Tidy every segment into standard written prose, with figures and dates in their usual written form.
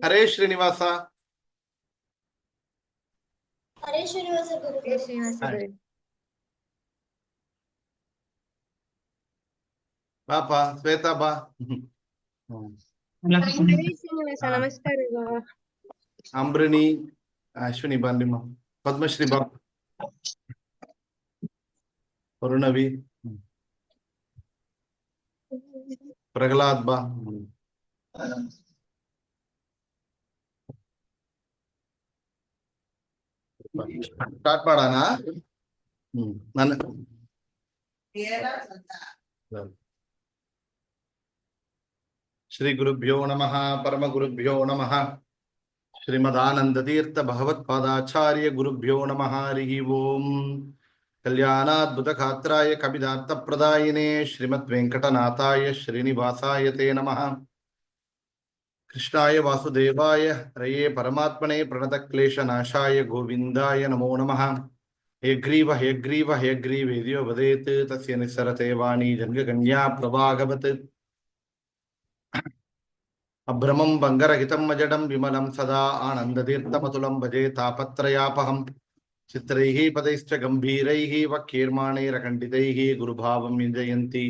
ಹರೇ ಶ್ರೀನಿವಾಸ. ಹರೇ ಶ್ರೀನಿವಾಸ ಗುರು. ಹರೇ ಶ್ರೀನಿವಾಸ ಗುರು. ಬಾಪ ಶ್ವೇತಾ ಬಾ. ಹರೇ ಶ್ರೀನಿವಾಸ ನಮಸ್ಕಾರ. ಅಂಬ್ರಿಣಿ, ಅಶ್ವಿನಿ ಬಾ. ನಿಮ್ಮ ಪದ್ಮಶ್ರೀ ಬಾ. ಅರುಣವಿ, ಪ್ರಹ್ಲಾದ್ ಬಾ. ಸ್ಟಾರ್ಟ್ ಮಾಡೋಣ. ನನ್ನ ಶ್ರೀ ಗುರುಭ್ಯೋ ನಮಃ. ಪರಮ ಗುರುಭ್ಯೋ ನಮಃ. ಶ್ರೀಮದಾನಂದ ತೀರ್ಥ ಭಗವತ್ಪಾದಾಚಾರ್ಯ ಗುರುಭ್ಯೋ ನಮಃ. ಹರಿ ಓಂ. ಕಲ್ಯಾಣಾದ್ಭುತ ಗಾತ್ರಾಯ ಕವಿದಾರ್ಥ ಪ್ರದಾಯಿನೇ ಶ್ರೀಮದ್ ವೆಂಕಟನಾಥಾಯ ಶ್ರೀನಿವಾಸಾಯ ತೇ ನಮಃ. ಕೃಷ್ಣಾಯ ವಾಸುದೇವಾಯ ಹರಯೇ ಪರಮಾತ್ಮನೇ ಪ್ರಣತ ಕ್ಲೇಶ ನಾಶಾಯ ಗೋವಿಂದಾಯ ನಮೋ ನಮಃ. ಹಯಗ್ರೀವ ಹಯಗ್ರೀವ ಹಯಗ್ರೀವೇದ್ಯೋ ವದೇತ್ ತಸ್ಯ ನಿಸ್ಸರತೆ ವಾಣಿ ಜನ್ಗಗಣ್ಯಾ ಪ್ರಭಾಗವತ್. ಅಭ್ರಮಂ ಬಂಗರಹಿತಂ ಅಜಡಂ ವಿಮಲಂ ಸದಾ ಆನಂದತೀರ್ಥಮತುಲಂ ಭಜೆ ತಾಪತ್ರಯಾಪಹಂ. ಚಿತ್ರೈಃ ಪದೈಶ್ಚ ಗಂಭೀರೈಃ ವಕ್ಯೈರ್ಮಾಣೈರಖಂಡಿತೈಃ ಗುರುಭಾವಂ ಯುಂಜಯಂತಿ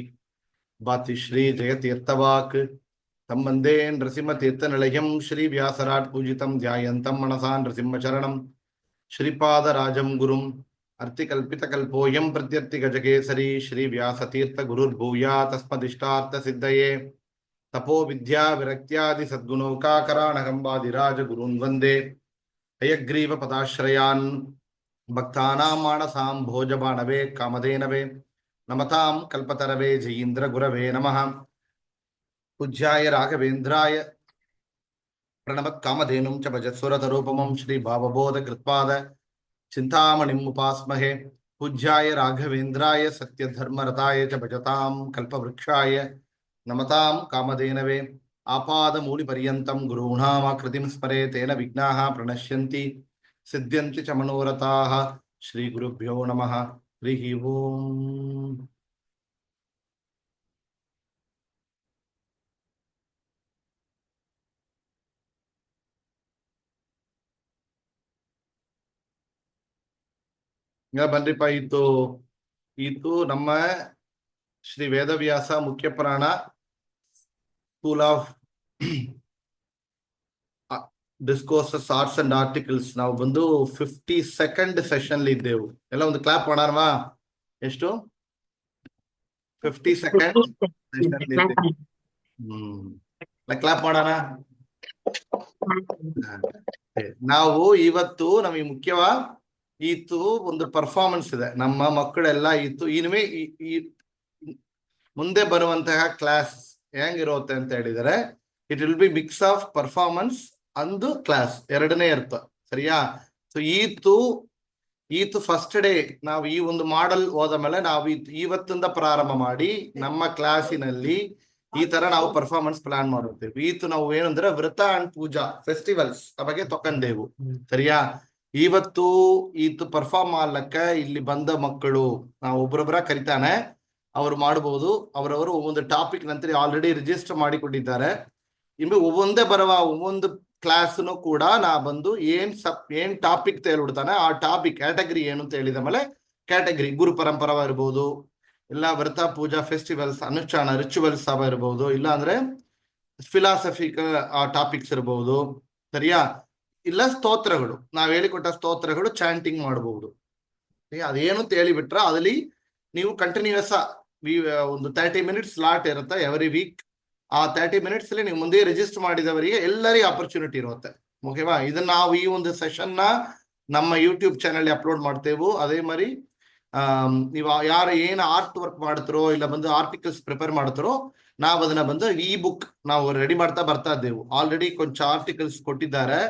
ಭಾತಿ ಶ್ರೀ ಜಯತೀರ್ಥವಾಕ್. ತಂ ವಂದೇ ನೃಸಿಂಹತೀರ್ಥನಿಲಯಂ ಶ್ರೀ ವ್ಯಾಸರಾಟ್ ಪೂಜಿತಂ ಧ್ಯಾಯಂತಂ ಮನಸಾ ನೃಸಿಂಹಚರಣಂ. ಶ್ರೀಪಾದರಾಜಂ ಗುರುಂ ಅರ್ತಿಕಲ್ಪಿತಕಲ್ಪೋಯಂ ಪ್ರತ್ಯರ್ಥಿ ಗಜಕೇಸರಿ ಶ್ರೀ ವ್ಯಾಸತೀರ್ಥ ಗುರುರ್ಭೂಯಾತ್ ತಸ್ಮದಿಷ್ಟಾರ್ಥ ಸಿದ್ಧಯೇ. ತಪೋ ವಿದ್ಯಾ ವಿರಕ್ತ್ಯಾದಿ ಸದ್ಗುಣೌಕಾಕರಾಣಗಂಬಾದಿರಾಜ ಗುರುನ್ ವಂದೇ. ಹಯಗ್ರೀವ ಪದಾಶ್ರಯಾನ್ ಭಕ್ತಾನಾಂ ಮಾನಸಾಂ ಭೋಜಬಾಣವೇ ಕಾಮಧೇನವೇ ನಮತಾಂ ಕಲ್ಪತರವೇ ಜಯೀಂದ್ರ ಗುರವೇ ನಮಃ. ಪೂಜ್ಯಾಯ ರಾಘವೇಂದ್ರಾಯ ಪ್ರಣಮತ್ ಕಾಮಧೇನುಂ ಚ ಭಜತ್ಸುರತರೂಪಮಂ ಶ್ರೀ ಭಾವಬೋಧ ಕೃತ್ಪಾದ ಚಿಂತಾಮಣಿಂ ಉಪಾಸ್ಮಹೇ. ಪೂಜ್ಯಾಯ ರಾಘವೇಂದ್ರಾಯ ಸತ್ಯಧರ್ಮರತಾಯ ಚ ಭಜತಾಂ ಕಲ್ಪವೃಕ್ಷಾಯ ನಮತಾಂ ಕಾಮಧೇನವೇ. ಆಪಾದ ಮೂಲಿ ಪರ್ಯಂತಂ ಗುರುಣಾಮಾಕೃತಿಂ ಸ್ಮರೆ ತೇನ ವಿಘ್ನಾಃ ಪ್ರಣಶ್ಯಂತಿ ಸಿದ್ಧ್ಯಂತಿ ಚ ಮನೋರಥಾಃ. ಶ್ರೀ ಗುರುಭ್ಯೋ ನಮಃ. ಹರಿ ಓಂ. ಬನ್ರಿಪ್ಪ, ಈತು ನಮ್ಮ ಶ್ರೀ ವೇದವ್ಯಾಸ ಮುಖ್ಯ ಪುರಾಣ school of discourses arts and articles. ನಾವು ಬಂದು 52nd ಸೆಷನ್ ಇದ್ದೆವು. ಎಲ್ಲ ಒಂದು ಕ್ಲಾಪ್ ಮಾಡೋಣವಾ? ಎಷ್ಟು? 52nd ಸೆಷನ್ ಇದ್ದೇವೆ. ಕ್ಲಾಪ್ ಮಾಡೋಣ. ನಾವು ಇವತ್ತು ನಮಗೆ ಮುಖ್ಯವಾ ಈತು ಒಂದು ಪರ್ಫಾರ್ಮೆನ್ಸ್ ಇದೆ. ನಮ್ಮ ಮಕ್ಕಳೆಲ್ಲ ಇನುವೆ ಮುಂದೆ ಬರುವಂತಹ ಕ್ಲಾಸ್ ಹೆಂಗಿರುತ್ತೆ ಅಂತ ಹೇಳಿದರೆ, it will be mix of performance ಅಂದು ಕ್ಲಾಸ್ ಎರಡನೇ ಇರ್ತ. ಸರಿಯಾ? ಸೊ ಈತು ಫಸ್ಟ್ ಡೇ ನಾವು ಈ ಒಂದು ಮಾಡಲ್ ಹೋದ ಮೇಲೆ ನಾವು ಇವತ್ತಿಂದ ಪ್ರಾರಂಭ ಮಾಡಿ ನಮ್ಮ ಕ್ಲಾಸಿನಲ್ಲಿ ಈ ತರ ನಾವು ಪರ್ಫಾರ್ಮೆನ್ಸ್ ಪ್ಲಾನ್ ಮಾಡುತ್ತೇವೆ. ಈತು ನಾವು ಏನಂದ್ರೆ ವ್ರತ ಅಂಡ್ ಪೂಜಾ ಫೆಸ್ಟಿವಲ್ಸ್ ಬಗ್ಗೆ ತಕೊಂಡೇವು. ಸರಿಯಾ? ಈತು ಪರ್ಫಾರ್ಮ್ ಮಾಡ್ಲಕ್ಕ ಇಲ್ಲಿ ಬಂದ ಮಕ್ಕಳು ನಾವು ಒಬ್ಬರೊಬ್ಬರ ಕರಿತಾನೆ, ಅವ್ರು ಮಾಡಬಹುದು. ಅವರವರು ಒಂದು ಟಾಪಿಕ್ ನಂತರ ಆಲ್ರೆಡಿ ರಿಜಿಸ್ಟರ್ ಮಾಡಿಕೊಂಡಿದ್ದಾರೆ. ಇನ್ನು ಒவ்வೊಂದೇ ಬರುವ ಒவ்வೊಂದು ಕ್ಲಾಸ್ನು ಕೂಡ ನಾ ಬಂದು ಏನ್ ಟಾಪಿಕ್ ತೇಳ್ಬಿಡ್ತಾನೆ, ಆ ಟಾಪಿಕ್ ಕ್ಯಾಟಗರಿ ಏನು ಅಂತ ಹೇಳಿದ ಮೇಲೆ ಕ್ಯಾಟಗರಿ ಗುರು ಪರಂಪರವ ಇರ್ಬೋದು, ಇಲ್ಲ ವ್ರತ ಪೂಜಾ ಫೆಸ್ಟಿವಲ್ಸ್ ಅನುಷ್ಠಾನ ರಿಚುವಲ್ಸ್ ಅವ ಇರ್ಬೋದು, ಇಲ್ಲ ಅಂದ್ರೆ ಫಿಲಾಸಫಿಕ್ ಟಾಪಿಕ್ಸ್ ಇರ್ಬೋದು. ಸರಿಯಾ? ಇಲ್ಲ ಸ್ತೋತ್ರಗಳು, ನಾವ್ ಹೇಳಿಕೊಟ್ಟ ಸ್ತೋತ್ರಗಳು ಚಾಂಟಿಂಗ್ ಮಾಡಬಹುದು. ಅದೇನು ಅಂತ ಹೇಳಿಬಿಟ್ರ ಅದಲ್ಲಿ ನೀವು ಕಂಟಿನ್ಯೂಸ್ ಒಂದು 30 minutes ಸ್ಲಾಟ್ ಇರುತ್ತೆ ಎವ್ರಿ ವೀಕ್. ಆ 30 minutes ಅಲ್ಲಿ ನೀವು ಮುಂದೆ ರಿಜಿಸ್ಟರ್ ಮಾಡಿದವರಿಗೆ ಎಲ್ಲರಿಗೂ ಆಪರ್ಚುನಿಟಿ ಇರುತ್ತೆ. ಓಕೆವಾ? ಇದನ್ನ ನಾವು ಈ ಒಂದು ಸೆಷನ್ ನಮ್ಮ ಯೂಟ್ಯೂಬ್ ಚಾನಲ್ ಅಪ್ಲೋಡ್ ಮಾಡ್ತೇವೆ. ಅದೇ மாதிரி ನೀವು ಯಾರು ಏನು ಆರ್ಟ್ ವರ್ಕ್ ಮಾಡ್ತಾರೋ ಇಲ್ಲ ಬಂದು ಆರ್ಟಿಕಲ್ಸ್ ಪ್ರಿಪೇರ್ ಮಾಡ್ತಾರೋ ನಾವು ಅದನ್ನ ಬಂದು ಈ ಬುಕ್ ನಾವು ರೆಡಿ ಮಾಡ್ತಾ ಬರ್ತಾ ಇದ್ದೇವೆ. ಆಲ್ರೆಡಿ ಕೊಂಚ ಆರ್ಟಿಕಲ್ಸ್ ಕೊಟ್ಟಿದ್ದಾರೆ,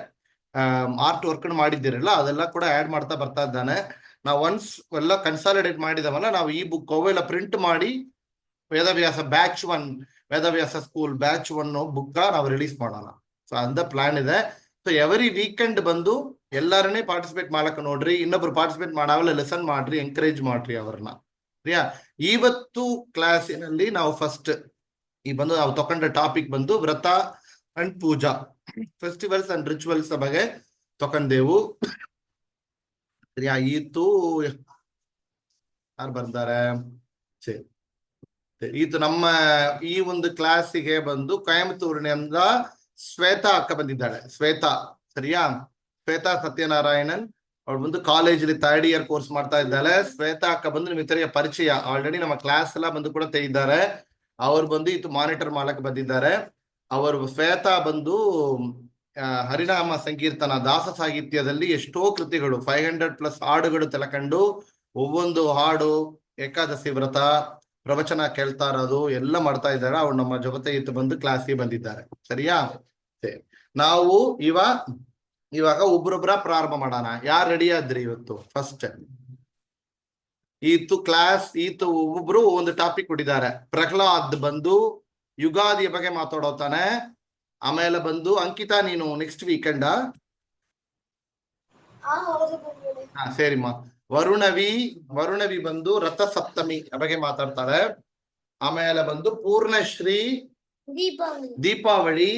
ಆರ್ಟ್ ವರ್ಕ್ ಮಾಡಿದ್ದೀರಲ್ಲ ಅದೆಲ್ಲ ಕೂಡ ಆಡ್ ಮಾಡ್ತಾ ಬರ್ತಾ ಇದ್ದಾನೆ. ನಾವು ಒನ್ಸ್ ಎಲ್ಲ ಕನ್ಸಾಲಿಡೇಟ್ ಮಾಡಿದವಲ್ಲ, ನಾವು ಈ ಬುಕ್ ಅವೆಲ್ಲ ಪ್ರಿಂಟ್ ಮಾಡಿ Vedavyasa batch 1 Vedavyasa school batch 1 book ನಾವು ರಿಲೀಸ್ ಮಾಡೋಣ. ಸೊ ಅಂತ ಪ್ಲಾನ್ ಇದೆ. ಸೊ ಎವ್ರಿ ವೀಕೆಂಡ್ ಬಂದು ಎಲ್ಲರನ್ನೇ ಪಾರ್ಟಿಸಿಪೇಟ್ ಮಾಡಕ್ ನೋಡ್ರಿ. ಇನ್ನೊಬ್ರು ಪಾರ್ಟಿಸಿಪೇಟ್ ಮಾಡಾವಲ್ಲ ಲೆಸನ್ ಮಾಡ್ರಿ, ಎಂಕರೇಜ್ ಮಾಡ್ರಿ ಅವ್ರನ್ನ. ಸರಿಯಾ? ಇವತ್ತು ಕ್ಲಾಸಿನಲ್ಲಿ ನಾವು ಫಸ್ಟ್ ಈ ಬಂದು ನಾವು ತಕೊಂಡ ಟಾಪಿಕ್ ಬಂದು vrata and puja. Festivals and rituals ಬಗ್ಗೆ ತಕೊಂಡೆವು. ಸರಿಯಾ? ಈತು ಯಾರು ಬರ್ತಾರೆ? ಸರಿ, ಈತು ನಮ್ಮ ಈ ಒಂದು ಕ್ಲಾಸಿಗೆ ಬಂದು ಕೊಯಮತ್ತೂರಿನಿಂದ ಶ್ವೇತಾ ಅಕ್ಕ ಬಂದಿದ್ದಾಳೆ. ಶ್ವೇತಾ, ಸರಿಯಾ? ಶ್ವೇತಾ ಸತ್ಯನಾರಾಯಣನ್ ಅವಳು ಬಂದು ಕಾಲೇಜಲ್ಲಿ 3rd year ಕೋರ್ಸ್ ಮಾಡ್ತಾ ಇದ್ದಾಳೆ. ಶ್ವೇತಾ ಅಕ್ಕ ಬಂದು ನಿಮಗೆ ಇತರಿಗೆ ಪರಿಚಯ, ಆಲ್ರೆಡಿ ನಮ್ಮ ಕ್ಲಾಸ್ ಎಲ್ಲ ಬಂದು ಕೂಡ ತೆಗಿದ್ದಾರೆ. ಅವ್ರು ಬಂದು ಇದು ಮಾನಿಟರ್ ಮಾಡಕ್ ಬಂದಿದ್ದಾರೆ. ಅವರು ಶ್ವೇತಾ ಬಂದು ಹರಿನಾಮ ಸಂಕೀರ್ತನ ದಾಸ ಸಾಹಿತ್ಯದಲ್ಲಿ ಎಷ್ಟೋ ಕೃತಿಗಳು 500+ ಹಾಡುಗಳು ತೆಲಕಂಡು ಒவ்வೊಂದು ಹಾಡು ಏಕಾದಶಿ ವ್ರತ ಪ್ರವಚನ ಕೇಳ್ತಾ ಇರೋದು ಎಲ್ಲ ಮಾಡ್ತಾ ಇದ್ದಾರೆ. ಅವ್ರು ನಮ್ಮ ಜೊತೆ ಇತ್ತು ಬಂದು ಕ್ಲಾಸ್ಗೆ ಬಂದಿದ್ದಾರೆ. ಸರಿಯಾ? ಸರಿ, ನಾವು ಇವಾಗ ಒಬ್ರೊಬ್ರ ಪ್ರಾರಂಭ ಮಾಡೋಣ. ಯಾರು ರೆಡಿ ಆದ್ರಿ? ಇವತ್ತು ಫಸ್ಟ್ ಈತು ಒಬ್ಬೊಬ್ರು ಒಂದು ಟಾಪಿಕ್ ಕೊಟ್ಟಿದ್ದಾರೆ. ಪ್ರಹ್ಲಾದ್ ಬಂದು ಯುಗಾದಿಯ ಬಗ್ಗೆ ಮಾತಾಡೋತಾನೆ. ಆಮೇಲೆ ಬಂದು ಅಂಕಿತಾ, ನೀನು ನೆಕ್ಸ್ಟ್ ವೀಕೆಂಡ್? ಹೌದು ಗುರುಗಳೇ. ಹಾ, ಸರಿಮ್ಮ. ವರುಣವಿ ಬಂದು ರಥ ಸಪ್ತಮಿ ಬಗ್ಗೆ ಮಾತಾಡ್ತಾರೆ. ಆಮೇಲೆ ಬಂದು ಪೂರ್ಣಶ್ರೀ ದೀಪಾವಳಿ.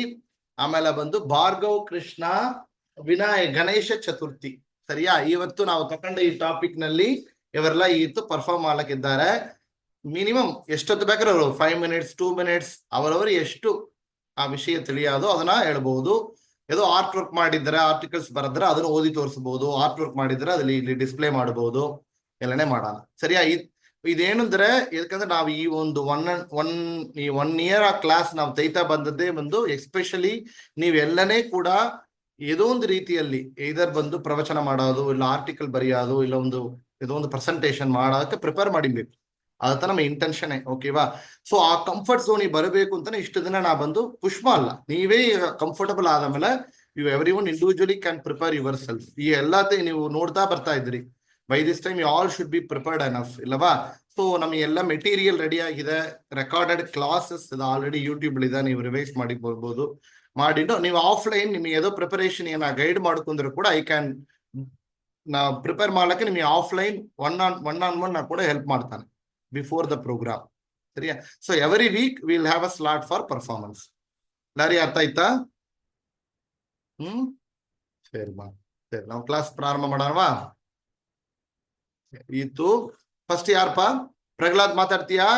ಆಮೇಲೆ ಬಂದು ಭಾರ್ಗವ್ ಕೃಷ್ಣ ಗಣೇಶ ಚತುರ್ಥಿ. ಸರಿಯಾ? ಇವತ್ತು ನಾವು ತಕೊಂಡ ಈ ಟಾಪಿಕ್ ನಲ್ಲಿ ಇವರೆಲ್ಲ ಇವತ್ತು ಪರ್ಫಾರ್ಮ್ ಮಾಡ್ಲಿಕ್ಕಿದ್ದಾರೆ. ಮಿನಿಮಮ್ ಎಷ್ಟೊತ್ತು ಬೇಕಾದ್ರೆ ಅವರು 5 minutes 2 minutes ಅವರವರು ಎಷ್ಟು ಆ ವಿಷಯ ತಿಳಿಯೋದು ಅದನ್ನ ಹೇಳ್ಬಹುದು. ಏದೋ ಆರ್ಟ್ ವರ್ಕ್ ಮಾಡಿದ್ರೆ, ಆರ್ಟಿಕಲ್ಸ್ ಬರೆದ್ರೆ ಅದನ್ನ ಓದಿ ತೋರಿಸಬಹುದು. ಆರ್ಟ್ ವರ್ಕ್ ಮಾಡಿದ್ರೆ ಅದ್ರಲ್ಲಿ ಇಲ್ಲಿ ಡಿಸ್ಪ್ಲೇ ಮಾಡಬಹುದು. ಎಲ್ಲನೇ ಮಾಡೋಣ. ಸರಿಯಾ? ಇದೇನಂದ್ರೆ ಯಾಕಂದ್ರೆ ನಾವು ಈ ಒಂದು ಒನ್ ಇಯರ್ ಆ ಕ್ಲಾಸ್ ನಾವು ತೆಗಿತಾ ಬಂದದ್ದೇ ಬಂದು ಎಸ್ಪೆಷಲಿ ನೀವೆಲ್ಲನೇ ಕೂಡ ಏದೋ ಒಂದು ರೀತಿಯಲ್ಲಿ ಇದರ್ ಬಂದು ಪ್ರವಚನ ಮಾಡೋದು, ಇಲ್ಲ ಆರ್ಟಿಕಲ್ ಬರೆಯೋದು, ಇಲ್ಲ ಏದೋ ಒಂದು ಪ್ರೆಸೆಂಟೇಶನ್ ಮಾಡೋದಕ್ಕೆ ಪ್ರಿಪೇರ್ ಮಾಡಿರ್ಬೇಕು. ಅದತ್ತ ನಮ್ಮ ಇಂಟೆನ್ಷನ್. ಓಕೆವಾ? ಸೊ ಆ ಕಂಫರ್ಟ್ ಝೋನಿಗೆ ಬರಬೇಕು ಅಂತಾನೆ ಇಷ್ಟು ದಿನ ನಾ ಬಂದು ಪುಷ್ಪ ಅಲ್ಲ, ನೀವೇ ಕಂಫರ್ಟಬಲ್ ಆದಮೇಲೆ every one individually can prepare yourself. ಈ ಎಲ್ಲತೆ ನೀವು ನೋಡ್ತಾ ಬರ್ತಾ ಇದ್ರಿ. By this time you all should be prepared enough, ಇಲ್ಲವಾ? ಸೊ ನಮಗೆ ಎಲ್ಲ ಮೆಟೀರಿಯಲ್ ರೆಡಿ ಆಗಿದೆ. ರೆಕಾರ್ಡೆಡ್ ಕ್ಲಾಸಸ್ ಆಲ್ರೆಡಿ ಯೂಟ್ಯೂಬ್ ಇದೆ, ನೀವು ರಿವೈಸ್ ಮಾಡಿ ಬರ್ಬೋದು. ಮಾಡಿದ್ದು ನೀವು ಆಫ್ಲೈನ್ ನಿಮಗೆ ಏದೋ ಪ್ರಿಪರೇಷನ್ ಏನ ಗೈಡ್ ಮಾಡ್ಕೊಂಡ್ರು ಕೂಡ ನಾವು ಪ್ರಿಪೇರ್ ಮಾಡ್ಲಿಕ್ಕೆ ನಿಮಗೆ ಆಫ್ಲೈನ್ ಒನ್ ಆನ್ ಒನ್ ಕೂಡ ಹೆಲ್ಪ್ ಮಾಡ್ತಾನೆ ಬಿಫೋರ್ ದ ಪ್ರೋಗ್ರಾಮ್. ಸರಿಯಾ? So every week will have a slot for performance. Lorry ಅರ್ಥ ಆಯ್ತಾ? ಸರಿ ನಾವು ಕ್ಲಾಸ್ ಪ್ರಾರಂಭ ಮಾಡೋಣವಾ? ಇತ್ತು ಫಸ್ಟ್ ಯಾರಪ್ಪ? ಪ್ರಹ್ಲಾದ್ ಮಾತಾಡ್ತೀಯಾ?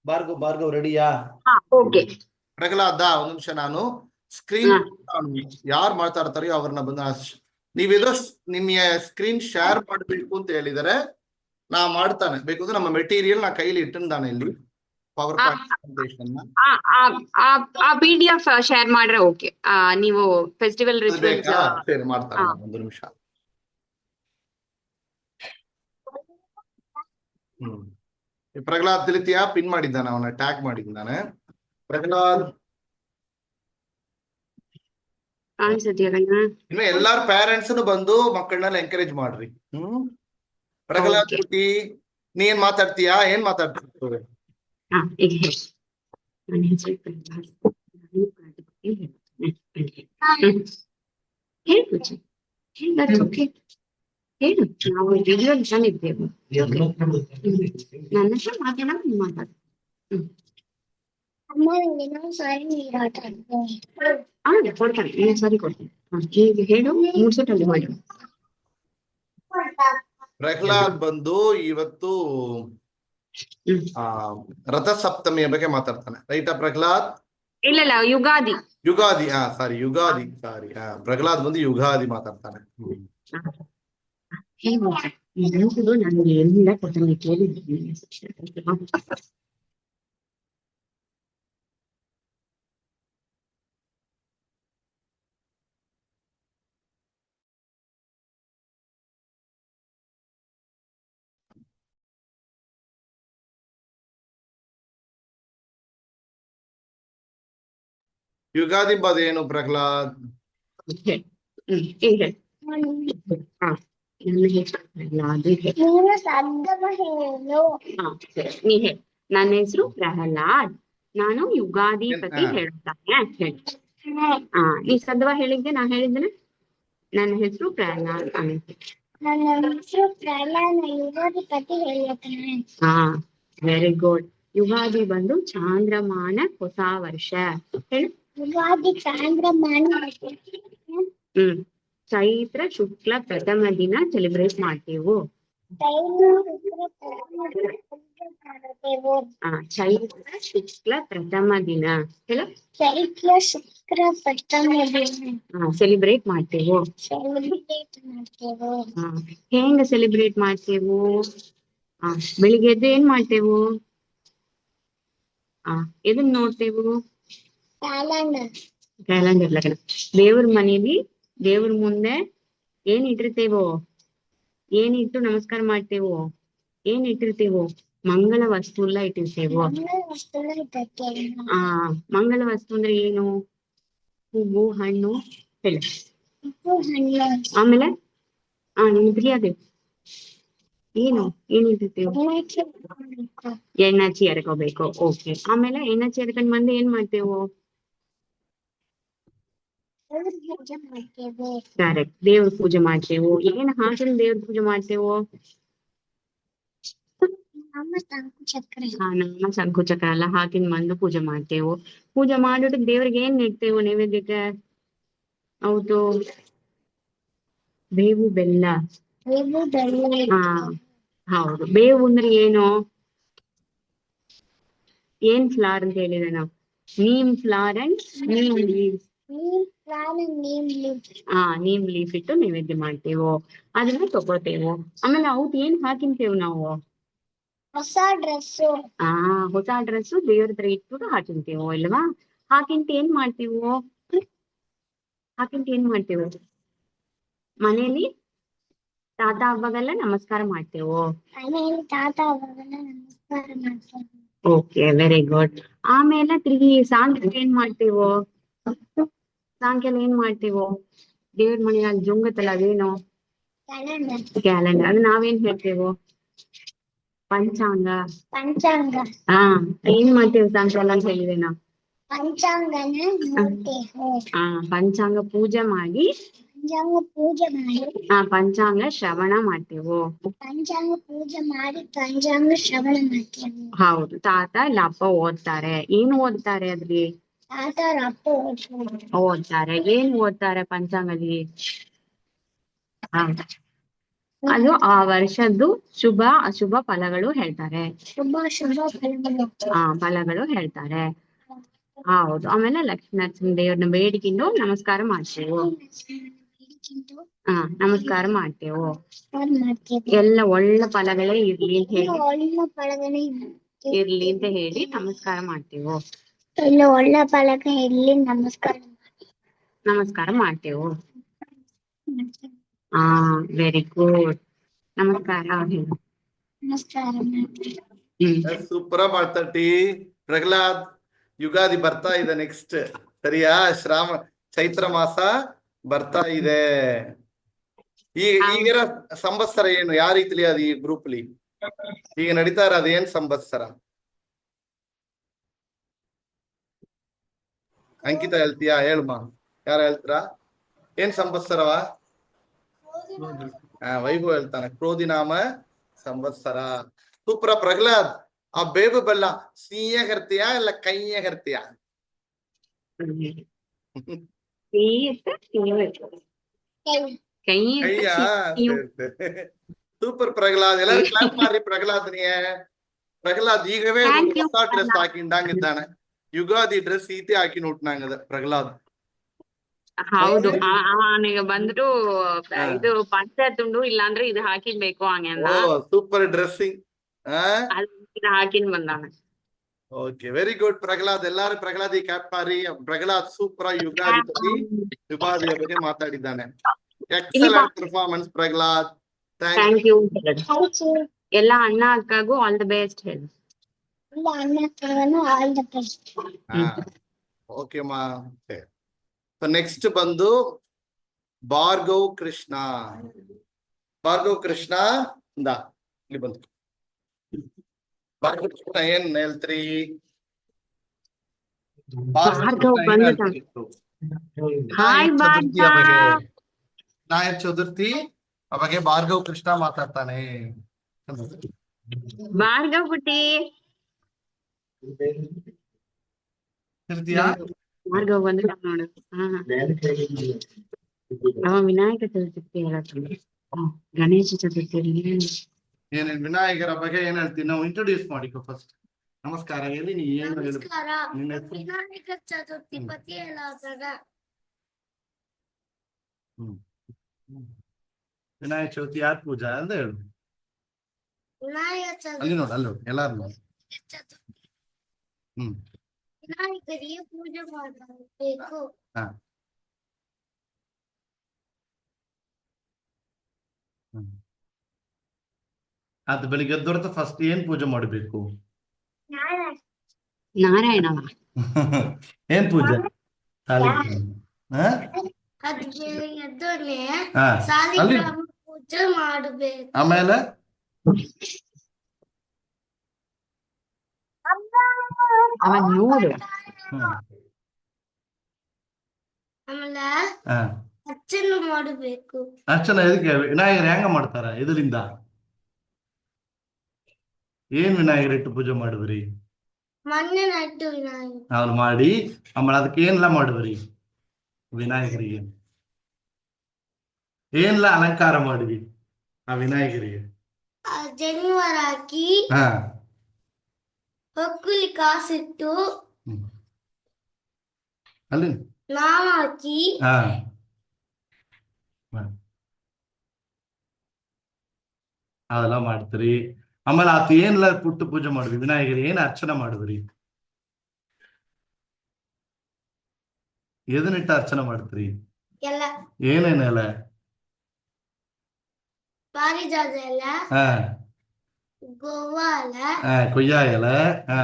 ಭಾರ್ಗವ್ ರೆಡಿಯಾ? ಪ್ರಹ್ಲಾದ, ಒಂದ್ ನಿಮಿಷ ನಾನು ಸ್ಕ್ರೀನ್ ಯಾರು ಮಾತಾಡ್ತಾರೋ ಅವ್ರನ್ನ ಬಂದ ನೀವೇದೋ ನಿಮ್ಮ ಸ್ಕ್ರೀನ್ ಶೇರ್ ಮಾಡ್ಬೇಕು ಅಂತ ಹೇಳಿದರೆ ನಾ ಮಾಡ್ತಾನೆ. ಬೇಕಂದ್ರೆ ನಮ್ಮ ಮೆಟೀರಿಯಲ್ ನಾ ಕೈಲಿ ಇಟ್ಟಿದ್ದಾನೆ ಇಲ್ಲಿ power point presentation. PDF share ಮಾಡ್ರೆ ಓಕೆ. ನೀವು ಫೆಸ್ಟಿವಲ್ ರಿಚುವಲ್ಸ್ ಶೇರ್ ಮಾಡ್ತಾನೆ. ಒಂದು ನಿಮಿಷ. ಪ್ರಹ್ಲಾದ್ ತಿಳಿತೀಯಾ? ಪಿನ್ ಮಾಡಿದ್ದಾನೆ, ಅವನ ಟ್ಯಾಗ್ ಮಾಡಿದ್ದಾನೆ. ಪ್ರಹ್ಲಾದ್ ಇನ್ನು ಎಲ್ಲಾರ ಪೇರೆಂಟ್ಸ್ ಬಂದು ಮಕ್ಕಳನ್ನೆಲ್ಲ ಎಂಕರೇಜ್ ಮಾಡ್ರಿ. ಪ್ರಹ್ಲಾದ್ ಕುಟಿ, ನೀ ಏನ್ ಮಾತಾಡ್ತೀಯಾ? ಏನ್ ಮಾತಾಡ್ತೀವಿ? ಹೇಳು, ನಾವು ರಿಸಲ್ಯೂಷನ್ ಇದ್ದೇವೆ. ನನ್ನ ಹೆಸರು ಮಾತಾಡ ಕೊಡ್ತಾನೆ. ಸರಿ ಕೊಡ್ತೀನಿ. ಹೀಗೆ ಹೇಳು, ಮುಗಿಸಿಟ್ಟಲ್ಲಿ ಮಾಡಿ. ಪ್ರಹ್ಲಾದ್ ಬಂದು ಇವತ್ತು ರಥ ಸಪ್ತಮಿಯ ಬಗ್ಗೆ ಮಾತಾಡ್ತಾನೆ. ರೈಟಾ ಪ್ರಹ್ಲಾದ್? ಇಲ್ಲ, ಯುಗಾದಿ. ಸಾರಿ ಯುಗಾದಿ. ಪ್ರಹ್ಲಾದ್ ಬಂದು ಯುಗಾದಿ ಮಾತಾಡ್ತಾನೆ. ನನಗೆ ಎಲ್ಲ ಕೊಡ್ತಾನೆ, ಕೇಳಿದ್ದೀನಿ. ಯುಗಾದಿ ಬದ ಏನು ಪ್ರಹ್ಲಾದ್? ನನ್ನ ಹೆಸರು ಪ್ರಹ್ಲಾದ್. ನಾನು ಯುಗಾದಿ ಪತಿ ಹೇಳ್ತಾನೆ. ನೀ ಸದ್ವಾ ಹೇಳಿದ್ದೆ, ನಾ ಹೇಳಿದ್ದೇನೆ. ನನ್ನ ಹೆಸರು ಪ್ರಹ್ಲಾದ್. ಯುಗಾದಿ ಪತಿ ಹೇಳ್ತಾನೆ. Very good. ಯುಗಾದಿ ಬಂದು ಚಾಂದ್ರಮಾನ ಹೊಸ ವರ್ಷ. ಹೇಳು, ಯುಗಾದಿ ಚಾಂದ್ರಮಾನ ಹ್ಮ್ ಚೈತ್ರ ಶುಕ್ಲ ಪ್ರಥಮ ದಿನ ಸೆಲೆಬ್ರೇಟ್ ಮಾಡ್ತೇವು. ಚೈತ್ರ ಶುಕ್ಲ ಪ್ರಥಮ ದಿನ ಹೇಳ ಚೈತ್ರ ಶುಕ್ರ ಪ್ರಥಮ ದಿನ ಸೆಲೆಬ್ರೇಟ್ ಮಾಡ್ತೇವು. ಸೆಲೆಬ್ರೇಟ್ ಮಾಡ್ತೇವೆ. ಹೆಂಗ ಸೆಲೆಬ್ರೇಟ್ ಮಾಡ್ತೇವು? ಬೆಳಿಗ್ಗೆ ಎದ್ದು ಏನ್ ಮಾಡ್ತೇವು? ಎದನ್ ನೋಡ್ತೇವು? ಕ್ಯಾಲೆಂಡರ್ ಲಗ್ನ. ದೇವ್ರ ಮನೇಲಿ ದೇವ್ರ ಮುಂದೆ ಏನ್ ಇಟ್ಟಿರ್ತೇವೋ? ಏನಿಟ್ಟು ನಮಸ್ಕಾರ ಮಾಡ್ತೇವೋ? ಏನ್ ಇಟ್ಟಿರ್ತೇವೋ? ಮಂಗಳ ವಸ್ತು ಎಲ್ಲ ಇಟ್ಟಿರ್ತೇವೋ. ಮಂಗಳ ವಸ್ತು ಅಂದ್ರೆ ಏನು? ಹೂವು, ಹಣ್ಣು ಹೇಳ. ಆಮೇಲೆ ನಿಮ್ಗೆ ಅದೇ ಏನು ಏನಿರ್ತೇವೆ? ಎಣ್ಣಾಚಿ ಎರ್ಕೋಬೇಕು. ಓಕೆ. ಆಮೇಲೆ ಎಣ್ಣಾಚಿ ಎರ್ಕೊಂಡ್ ಬಂದು ಏನ್ ಮಾಡ್ತೇವು? ಕರೆಕ್ಟ್, ದೇವ್ರ ಪೂಜೆ ಮಾಡ್ತೇವು. ಏನ್ ಹಾಕಿನ ದೇವ್ರ ಪೂಜೆ ಮಾಡ್ತೇವು? ನಮ್ಮ ಶಂಕು ಚಕ್ರ ಎಲ್ಲ ಹಾಕಿನ ಬಂದು ಪೂಜೆ ಮಾಡ್ತೇವು. ಪೂಜೆ ಮಾಡಿಬಿಟ್ಟು ದೇವ್ರಿಗೆ ಏನ್ ಇಡ್ತೇವು ನೈವೇದ್ಯಕ್ಕೆ? ಹೌದು, ಬೇವು ಬೆಲ್ಲ. ಹೌದು. ಬೇವು ಅಂದ್ರೆ ಏನು? ಏನ್ ಫ್ಲವರ್ ಅಂತ ಹೇಳಿದ್ರೆ ನಾವು neem flower and neem leaves. Neem leaf ಇಟ್ಟು ನೈವೇದ್ಯ ಮಾಡ್ತೇವು. ಅದನ್ನ ತಗೋತೇವು. ಆಮೇಲೆ ಅವತ್ ಏನ್ ಹಾಕಿಂತೇವು ನಾವು? ಹೊಸ ಡ್ರೆಸ್. ಹೊಸ ಡ್ರೆಸ್ ದೇವ್ರ ಹತ್ರ ಇಟ್ಬಿಟ್ಟು ಹಾಕಿಂತೇವು ಇಲ್ವಾ? ಹಾಕಿಂತ ಏನ್ ಮಾಡ್ತೇವು? ಮನೇಲಿ ತಾತ ಹಬ್ಬಗೆಲ್ಲ ನಮಸ್ಕಾರ ಮಾಡ್ತೇವು. Okay, very good. ಆಮೇಲೆ ತಿರುಗಿ ಸಾಯಂಕಾಲ ಏನ್ ಮಾಡ್ತೇವು? ಸಾಯಂಕಾಲ ಏನ್ ಮಾಡ್ತೇವು? ದೇವ್ರ ಮನೆಯಲ್ಲಿ ಜೊಂಗತ್ತಲ್ಲ, ಅದೇನು? ಕ್ಯಾಲೆಂಡರ್. ಅದು ನಾವೇನ್ ಹೇಳ್ತೇವು? ಪಂಚಾಂಗ. ಏನ್ ಮಾಡ್ತೇವೆ ಸಾಯಂಕಾಲ ಅಂತ ಹೇಳಿದೆ ನಾವು? ಪಂಚಾಂಗ ಪೂಜೆ ಮಾಡಿ ಪಂಚಾಂಗ ಶ್ರವಣ ಮಾಡ್ತೇವು. ಹೌದು. ತಾತ ಇಲ್ಲ ಅಪ್ಪ ಓದ್ತಾರೆ. ಏನು ಓದ್ತಾರೆ ಅದ್ರಿ? ಓದ್ತಾರೆ. ಏನ್ ಓದ್ತಾರೆ ಪಂಚಾಂಗದಲ್ಲಿ? ಅದು ಆ ವರ್ಷದ್ದು ಶುಭ ಅಶುಭ ಫಲಗಳು ಹೇಳ್ತಾರೆ. ಫಲಗಳು ಹೇಳ್ತಾರೆ. ಹೌದು. ಆಮೇಲೆ ಲಕ್ಷ್ಮೀ ನರಸಿಂಹ ದೇವ್ರನ್ನ ಬೇಡಿಕೊಂಡು ನಮಸ್ಕಾರ ಮಾಡ್ತೇವು. ನಮಸ್ಕಾರ ಮಾಡ್ತೇವು. ಎಲ್ಲ ಒಳ್ಳೆ ಫಲಗಳೇ ಇರ್ಲಿ ಅಂತ ಹೇಳಿ ನಮಸ್ಕಾರ ಮಾಡ್ತೇವು. ಒಳ್ಳೆ ಫಲಕ ಇರ್ಲಿ ನಮಸ್ಕಾರ ಮಾಡ್ತೇವು. Very good. ನಮಸ್ಕಾರ. ಸೂಪರ್ ಮಾಡ್ತಟಿ ಪ್ರಹ್ಲಾದ್. ಯುಗಾದಿ ಬರ್ತಾ ಇದೆ ನೆಕ್ಸ್ಟ್, ಸರಿಯಾ? ಚೈತ್ರ ಮಾಸ ಬರ್ತಾ ಇದೆ. ಈಗಿರೋ ಸಂವತ್ಸರ ಏನು? ಯಾವ ರೀತಿಲಿ ಅದು ಈ ಗ್ರೂಪ್ಲಿ ಈಗ ನಡೀತಾ ಇರೋದು ಏನ್ ಸಂವತ್ಸರ? ಅಂಕಿತ ಹೇಳ್ತೀಯಾ? ಹೇಳಮ್ಮ, ಯಾರು ಹೇಳ್ತೀರಾ? ಏನ್ ಸಂವತ್ಸರವ? ವೈಭವ್ ಹೇಳ್ತಾನೆ, ಕ್ರೋಧಿನಾಮ ಸಂವತ್ಸರ. ಸೂಪರ ಪ್ರಹ್ಲಾದ್. ಆ ಬೇವು ಬೆಲ್ಲ ಸಿಹಿಯಾಗ ಇರ್ತೀಯಾ ಇಲ್ಲ ಕೈಯಾಗ ಇರ್ತೀಯಾ? ಕೈಯಾ? ಸೂಪರ್ ಪ್ರಹ್ಲಾದ್. ಎಲ್ಲರೂ ಕ್ಲಾಪ್ ಮಾಡ್ರಿ ಪ್ರಹ್ಲಾದ್ನಿಗೆ. ಪ್ರಹ್ಲಾದ್ ಈಗವೇ ಹೊಸ ಡ್ರೆಸ್ ಹಾಕಿಂಡಾಗಿದ್ದಾನೆ. ಯುಗಾದಿ ಡ್ರೆಸ್ ಈತೆ ಹಾಕಿ ನೋಟ್ನಾಗದ ಪ್ರಹ್ಲಾದ್. ಹೌದು. ಅವನಿಗೆ ಬಂದ್ರು ಇದು ಪಂಚ ತುಂಡು, ಇಲ್ಲಾಂದ್ರೆ ಇದು ಹಾಕಿನ್ಬೇಕು ಹಂಗ. ಸೂಪರ್ ಡ್ರೆಸ್ಸಿಂಗ್ ಹಾಕಿನ್ ಬಂದಾನ. Okay, very good Prahlad. ಎಲ್ಲಾರು ಪ್ರಹ್ಲಾದಿ ಕ್ಯಾಪ್ ಮಾರಿ. ಪ್ರಹ್ಲಾದ್ ಸೂಪರ್ ಯುಗಾದಿ ಯುಗಾದಿಯ ಬಗ್ಗೆ ಮಾತಾಡಿದ್ದಾನೆ. Excellent performance Prahlad. Thank you. ಎಲ್ಲ ಅಣ್ಣ ಅಕ್ಕಗೂ ಆಲ್ ದ ಬೆಸ್ಟ್ ಹೇಳಿ. ಓಕೆ ಮಾ. ನೆಕ್ಸ್ಟ್ ಬಂದು ಭಾರ್ಗವ್ ಕೃಷ್ಣ. ಭಾರ್ಗವ್ ಕೃಷ್ಣ ಇಲ್ಲಿ ಬಂತು. ಭಾರ್ಗವ್ ಕೃಷ್ಣ ಏನ್ ಹೇಳ್ತೀರಿ? ವಿನಾಯಕ ಚತುರ್ಥಿ ಬಗ್ಗೆ ಭಾರ್ಗವ್ ಕೃಷ್ಣ ಮಾತಾಡ್ತಾನೆ. ಭಾರ್ಗವ್ ಪುಟ್ಟಿ ಇರ್ತೀಯಾ? ಭಾರ್ಗವ್ ಬಂದ್ರೆ ನೋಡು. ಅವ ವಿನಾಯಕ ಚತುರ್ಥಿ ಹೇಳತ್ತಂದ್ರೆ ಗಣೇಶ ಚತುರ್ಥಿ ಏನೇನ್ ವಿನಾಯಕರ ಬಗ್ಗೆ ಏನ್ ಹೇಳ್ತೀನಿ ನಾವು ಇಂಟ್ರೊಡ್ಯೂಸ್ ಮಾಡಿಕೊ ಫಸ್ಟ್. ನಮಸ್ಕಾರ ಹೇಳಿ, ನೀ ಏನು ಹೇಳು? ನಮಸ್ಕಾರ. ನಿನ್ನ ಹೆಸರು? ವಿನಾಯಕ ಚತುರ್ಥಿ ಪತಿ ಹೇಳೋದಾಗ ವಿನಾಯಕ ಚೌತಿ ಯಾರ್ ಪೂಜಾ ಅಂತ ಹೇಳು. ವಿನಾಯಕ ಅಲ್ಲಿ ನೋಡು, ಅಲ್ಲಿ ನೋಡು, ಎಲ್ಲಾರು ನೋಡಿ. ಚತುರ್ಥಿ ಹ್ಮ್ ವಿನಾಯಕರಿಗೆ ಪೂಜೆ ಮಾಡಬೇಕು. ಹಾ ಅದು ಬೆಳಿಗ್ಗೆ ಎದ್ದೊರ್ತ ಫಸ್ಟ್ ಏನ್ ಪೂಜೆ ಮಾಡಬೇಕು? ನಾರಾಯಣವ ಏನ್ ಪೂಜೆ? ಹಾ? ಅದು ಎದ್ದೋನೆ ಹಾ. ಅಲ್ಲಿ ಸಾಲಿಗ್ರಾಮ ಪೂಜೆ ಮಾಡಬೇಕು. ಆಮೇಲೆ ಅವಾಗ ನೋಡು. ಆಮೇಲೆ ಹಾ ಅರ್ಚನೆ ಮಾಡಬೇಕು. ಅರ್ಚನೆ ಎದಕ್ಕೆ? ವಿನಾಯಕರು ಹೆಂಗ ಮಾಡ್ತಾರ? ಇದರಿಂದ ಏನ್ ವಿನಾಯಕರು ಇಟ್ಟು ಪೂಜೆ ಮಾಡುದ್ರಿ? ಮೊನ್ನೆ ನಟ್ಟು ವಿನಾಯಕ ಅವ್ರು ಮಾಡಿ ಆಮೇಲೆ ಅದಕ್ಕೆ ಏನ್ಲ ಮಾಡುದ್ರಿ? ವಿನಾಯಕರಿಗೆ ಏನ್ಲ ಅಲಂಕಾರ ಮಾಡಿದ್ವಿ ಆ ವಿನಾಯಕರಿಗೆ? ಜನಿವಾರ ಹಾಕಿ ಹಾ ಹೊಕ್ಕುಲಿ ಕಾಸಿಟ್ಟು ಅಲ್ಲಿ ನಾಮ ಹಾಕಿ ಹಾ ಅದೆಲ್ಲ ಮಾಡ್ತೀರಿ. ಆಮೇಲೆ ಆತ ಏನ್ಲ ಪುಟ್ಟು ಪೂಜೆ ಮಾಡಿದ್ವಿ? ವಿನಾಯಕರಿ ಏನ್ ಅರ್ಚನೆ ಮಾಡಿದ್ರಿ? ಎದನ್ನಿಟ್ಟ ಅರ್ಚನೆ ಮಾಡ್ತೀರಿ? ಎಲ್ಲ ಏನೇನೆಲ್ಲ? ಪಾರಿಜಾತ ಎಲ್ಲ ಹಾ ಗೋವಾಲ ಕೊಯ್ಯ ಎಲೆ, ಹಾ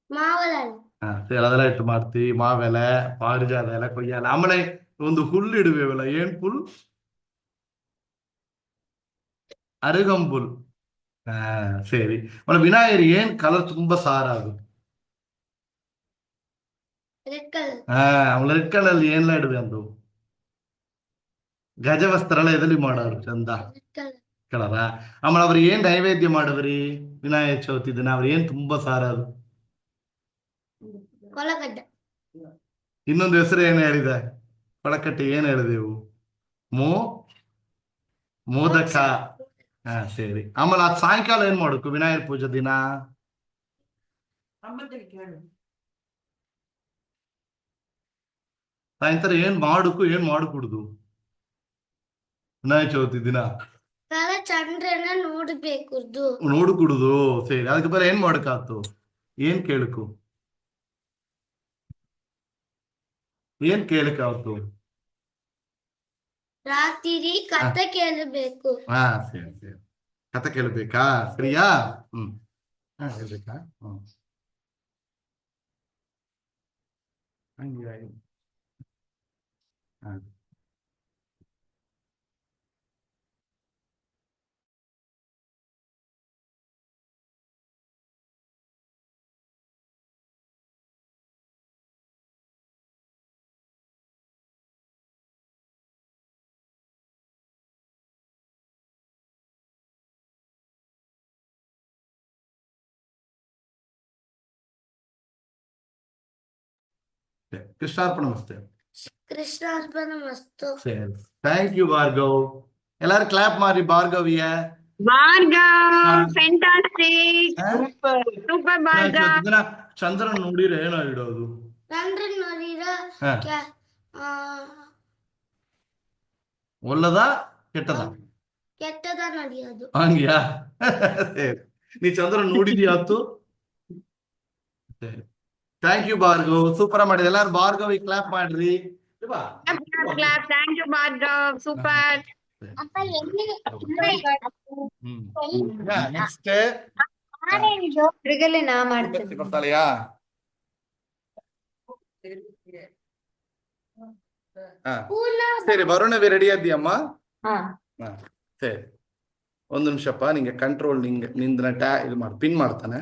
ಮಾವಲ ಸರಿ, ಅದೆಲ್ಲ ಇಟ್ಟು ಮಾಡ್ತೀವಿ. ಮಾವೆಲೆ, ಪಾರಿಜಾತ ಎಲೆ, ಕೊಯ್ಯ ಎಲೆ. ಆಮೇಲೆ ಒಂದು ಹುಲ್ಲು ಇಡುವೆವಲ್ಲ, ಏನ್ ಪುಲ್? ಅರಗಂಬುಲ್. ಹಾ ಸರಿ. ಆಮೇಲೆ ವಿನಾಯಕರಿ ಏನ್ ಕಲರ್ ತುಂಬಾ ಸಾರ ಅದು? ರೆಕ್ಕಲ್ ಆಮೇಲೆ ರೆಡ್ ಕಲರ್ ಅಲ್ಲಿ ಏನ್ಲ ಇಡುವೆ ಅಂದು? ಗಜವಸ್ತ್ರ ಎಲ್ಲ ಎದಲಿ ಮಾಡೋರು ಚಂದ ರೆಕ್ಕಲ್ ಕಲರ. ಆಮೇಲೆ ಅವ್ರಿಗೆ ಏನ್ ನೈವೇದ್ಯ ಮಾಡುವ್ರಿ ವಿನಾಯಕ ಚೌತಿ ದಿನ? ಅವ್ರ ಏನ್ ತುಂಬಾ ಸಾರ ಅದು? ಕೊಲಗಡ್ಡ ಇನ್ನೊಂದು ಹೆಸರು ಏನ್ ಹೇಳಿದೆ? ಕೊಳಕಟ್ಟಿ ಏನ್ ಹೇಳಿದೆವು? ಮೋದಕ. ಹಾ ಸರಿ. ಆಮೇಲೆ ಅದ್ ಸಾಯಂಕಾಲ ಏನ್ ಮಾಡಬೇಕು ವಿನಾಯಕ ಪೂಜೆ ದಿನ? ಸಾಯಂಕಾಲ ಏನ್ ಮಾಡಕು ಏನ್ ಮಾಡಕೂಡುದು ವಿನಾಯಕ ಚೌತಿ ದಿನ? ಕಲ ಚಂದ್ರನ ನೋಡ್ಬೇಕು. ನೋಡಕೂಡುದು. ಸರಿ, ಅದಕ್ಕೆ ಬರ ಏನ್ ಮಾಡಕಾತು? ಏನ್ ಕೇಳಕು? ಏನ್ ಕೇಳಕಾತು? ರಾತ್ರಿ ಕತೆ ಕೇಳಬೇಕು. ಹಾ ಸರಿ ಸರಿ. ಕತೆ ಕೇಳ್ಬೇಕಾ? ಸರಿಯಾ? ಹೇಳ್ಬೇಕಾ? ಹಂಗೆ ಹಾ ಕೃಷ್ಣಾರ್ಪಣ ಮಸ್ತೆ. ಕೃಷ್ಣಾರ್ಪಣ ಮಸ್ತು. ಸರಿ, ಥ್ಯಾಂಕ್ ಯು ಭಾರ್ಗವ್. ಎಲ್ಲಾರು ಕ್ಲಾಪ್ ಮಾಡಿ ಭಾರ್ಗವಿಯ. Bhargav fantastic, super Bhargav. ದಿನ ಚಂದ್ರನ್ ನೋಡಿದ್ರೆ ಏನೋ ಇಡೋದು? ಚಂದ್ರನ್ ನೋಡಿರ ಒಳ್ಳದ ಕೆಟ್ಟದ? ಕೆಟ್ಟದ ನಡೆಯೋದು. ಹಂಗ್ಯಾ? ನೀ ಚಂದ್ರನ್ ನೋಡಿದ್ಯಾತು? ಥ್ಯಾಂಕ್ ಯು ಭಾರ್ಗವ್, ಸೂಪರ್ ಮಾಡಿದೆ. ಎಲ್ಲಾರು ಭಾರ್ಗವ್ ಕ್ಲಾಪ್ ಮಾಡ್ರಿ. Clap. Thank you Bhargav, super. ಅಪ್ಪ ಎಲ್ಲಿ ನೆಕ್ಸ್ಟ್ ನಾ ಮಾಡ್ತೇನೆ. ಗೊತ್ತಾಳೆಯಾ? ಸರಿ, ವರುಣವಿ ರೆಡಿ ಆದ್ಯಮ್ಮ? ಸರಿ, ಒಂದು ನಿಮಿಷಪ್ಪ. ನಿಂಗೆ ಕಂಟ್ರೋಲ್ ನಿಂದ ಇದು ಮಾಡಿ ಪಿನ್ ಮಾಡ್ತಾನೆ.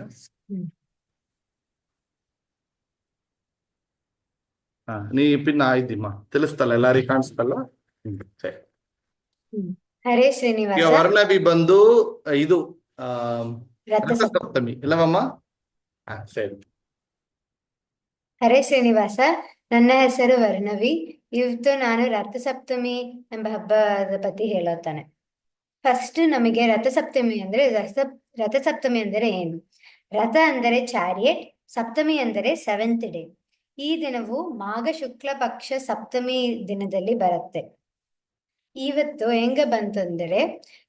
ನೀ ಪಿನ್ ಆಯ್ತಿಮ್ಮ, ತಿಳಿಸ್ತಲ್ಲ ಎಲ್ಲಾರಿಗೂ ಕಾಣಿಸ್ತಲ್ಲ? ಸರಿ. ಹರೇ ಶ್ರೀನಿವಾಸ. ಈಗ ವರುಣವಿ ಬಂದು ಇದು ರಥಸಪ್ತಮಿ. ರಥಸಪ್ತಮಿ ಇಲ್ಲವಮ್ಮ? ಸರಿ. ಹರೇ ಶ್ರೀನಿವಾಸ, ನನ್ನ ಹೆಸರು ವರ್ಣವಿ. ಇವತ್ತು ನಾನು ರಥಸಪ್ತಮಿ ಎಂಬ ಹಬ್ಬದ ಬಗ್ಗೆ ಹೇಳುತ್ತಾನೆ. ಫಸ್ಟ್ ನಮಗೆ ರಥಸಪ್ತಮಿ ಅಂದ್ರೆ ರಥಸಪ್ತಮಿ ಅಂದರೆ ಏನು? ರಥ ಅಂದರೆ ಚಾರಿಯಟ್, ಸಪ್ತಮಿ ಅಂದರೆ 7th ಡೇ. ಈ ದಿನವು ಮಾಘ ಶುಕ್ಲ ಪಕ್ಷ ಸಪ್ತಮಿ ದಿನದಲ್ಲಿ ಬರುತ್ತೆ. ಇವತ್ತು ಹೆಂಗ ಬಂತಂದರೆ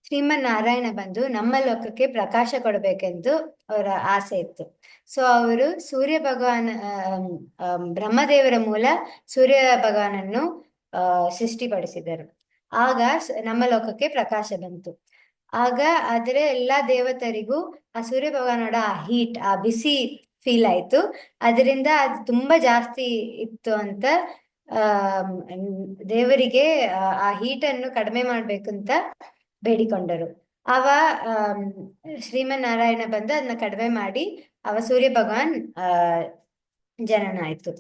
ಶ್ರೀಮನ್ನಾರಾಯಣ ಬಂದು ನಮ್ಮ ಲೋಕಕ್ಕೆ ಪ್ರಕಾಶ ಕೊಡಬೇಕೆಂದು ಅವರ ಆಸೆ ಇತ್ತು. ಸೊ ಅವರು ಸೂರ್ಯ ಭಗವಾನ್ ಬ್ರಹ್ಮದೇವರ ಮೂಲ ಸೂರ್ಯ ಭಗವಾನನ್ನು ಸೃಷ್ಟಿಪಡಿಸಿದರು. ಆಗ ನಮ್ಮ ಲೋಕಕ್ಕೆ ಪ್ರಕಾಶ ಬಂತು. ಆಗ ಅದರ ಎಲ್ಲಾ ದೇವತರಿಗೂ ಆ ಸೂರ್ಯ ಭಗವಾನೋಡ ಆ ಹೀಟ್, ಆ ಬಿಸಿ ಫೀಲ್ ಆಯ್ತು. ಅದರಿಂದ ಅದು ತುಂಬಾ ಜಾಸ್ತಿ ಇತ್ತು ಅಂತ ದೇವರಿಗೆ ಆ ಹೀಟನ್ನು ಕಡಿಮೆ ಮಾಡ್ಬೇಕಂತ ಬೇಡಿಕೊಂಡರು. ಅವ ಶ್ರೀಮನ್ನಾರಾಯಣ ಬಂದು ಅದನ್ನ ಕಡಿಮೆ ಮಾಡಿ ಅವ ಸೂರ್ಯ ಭಗವಾನ್ ಜನನ ಆಯ್ತು.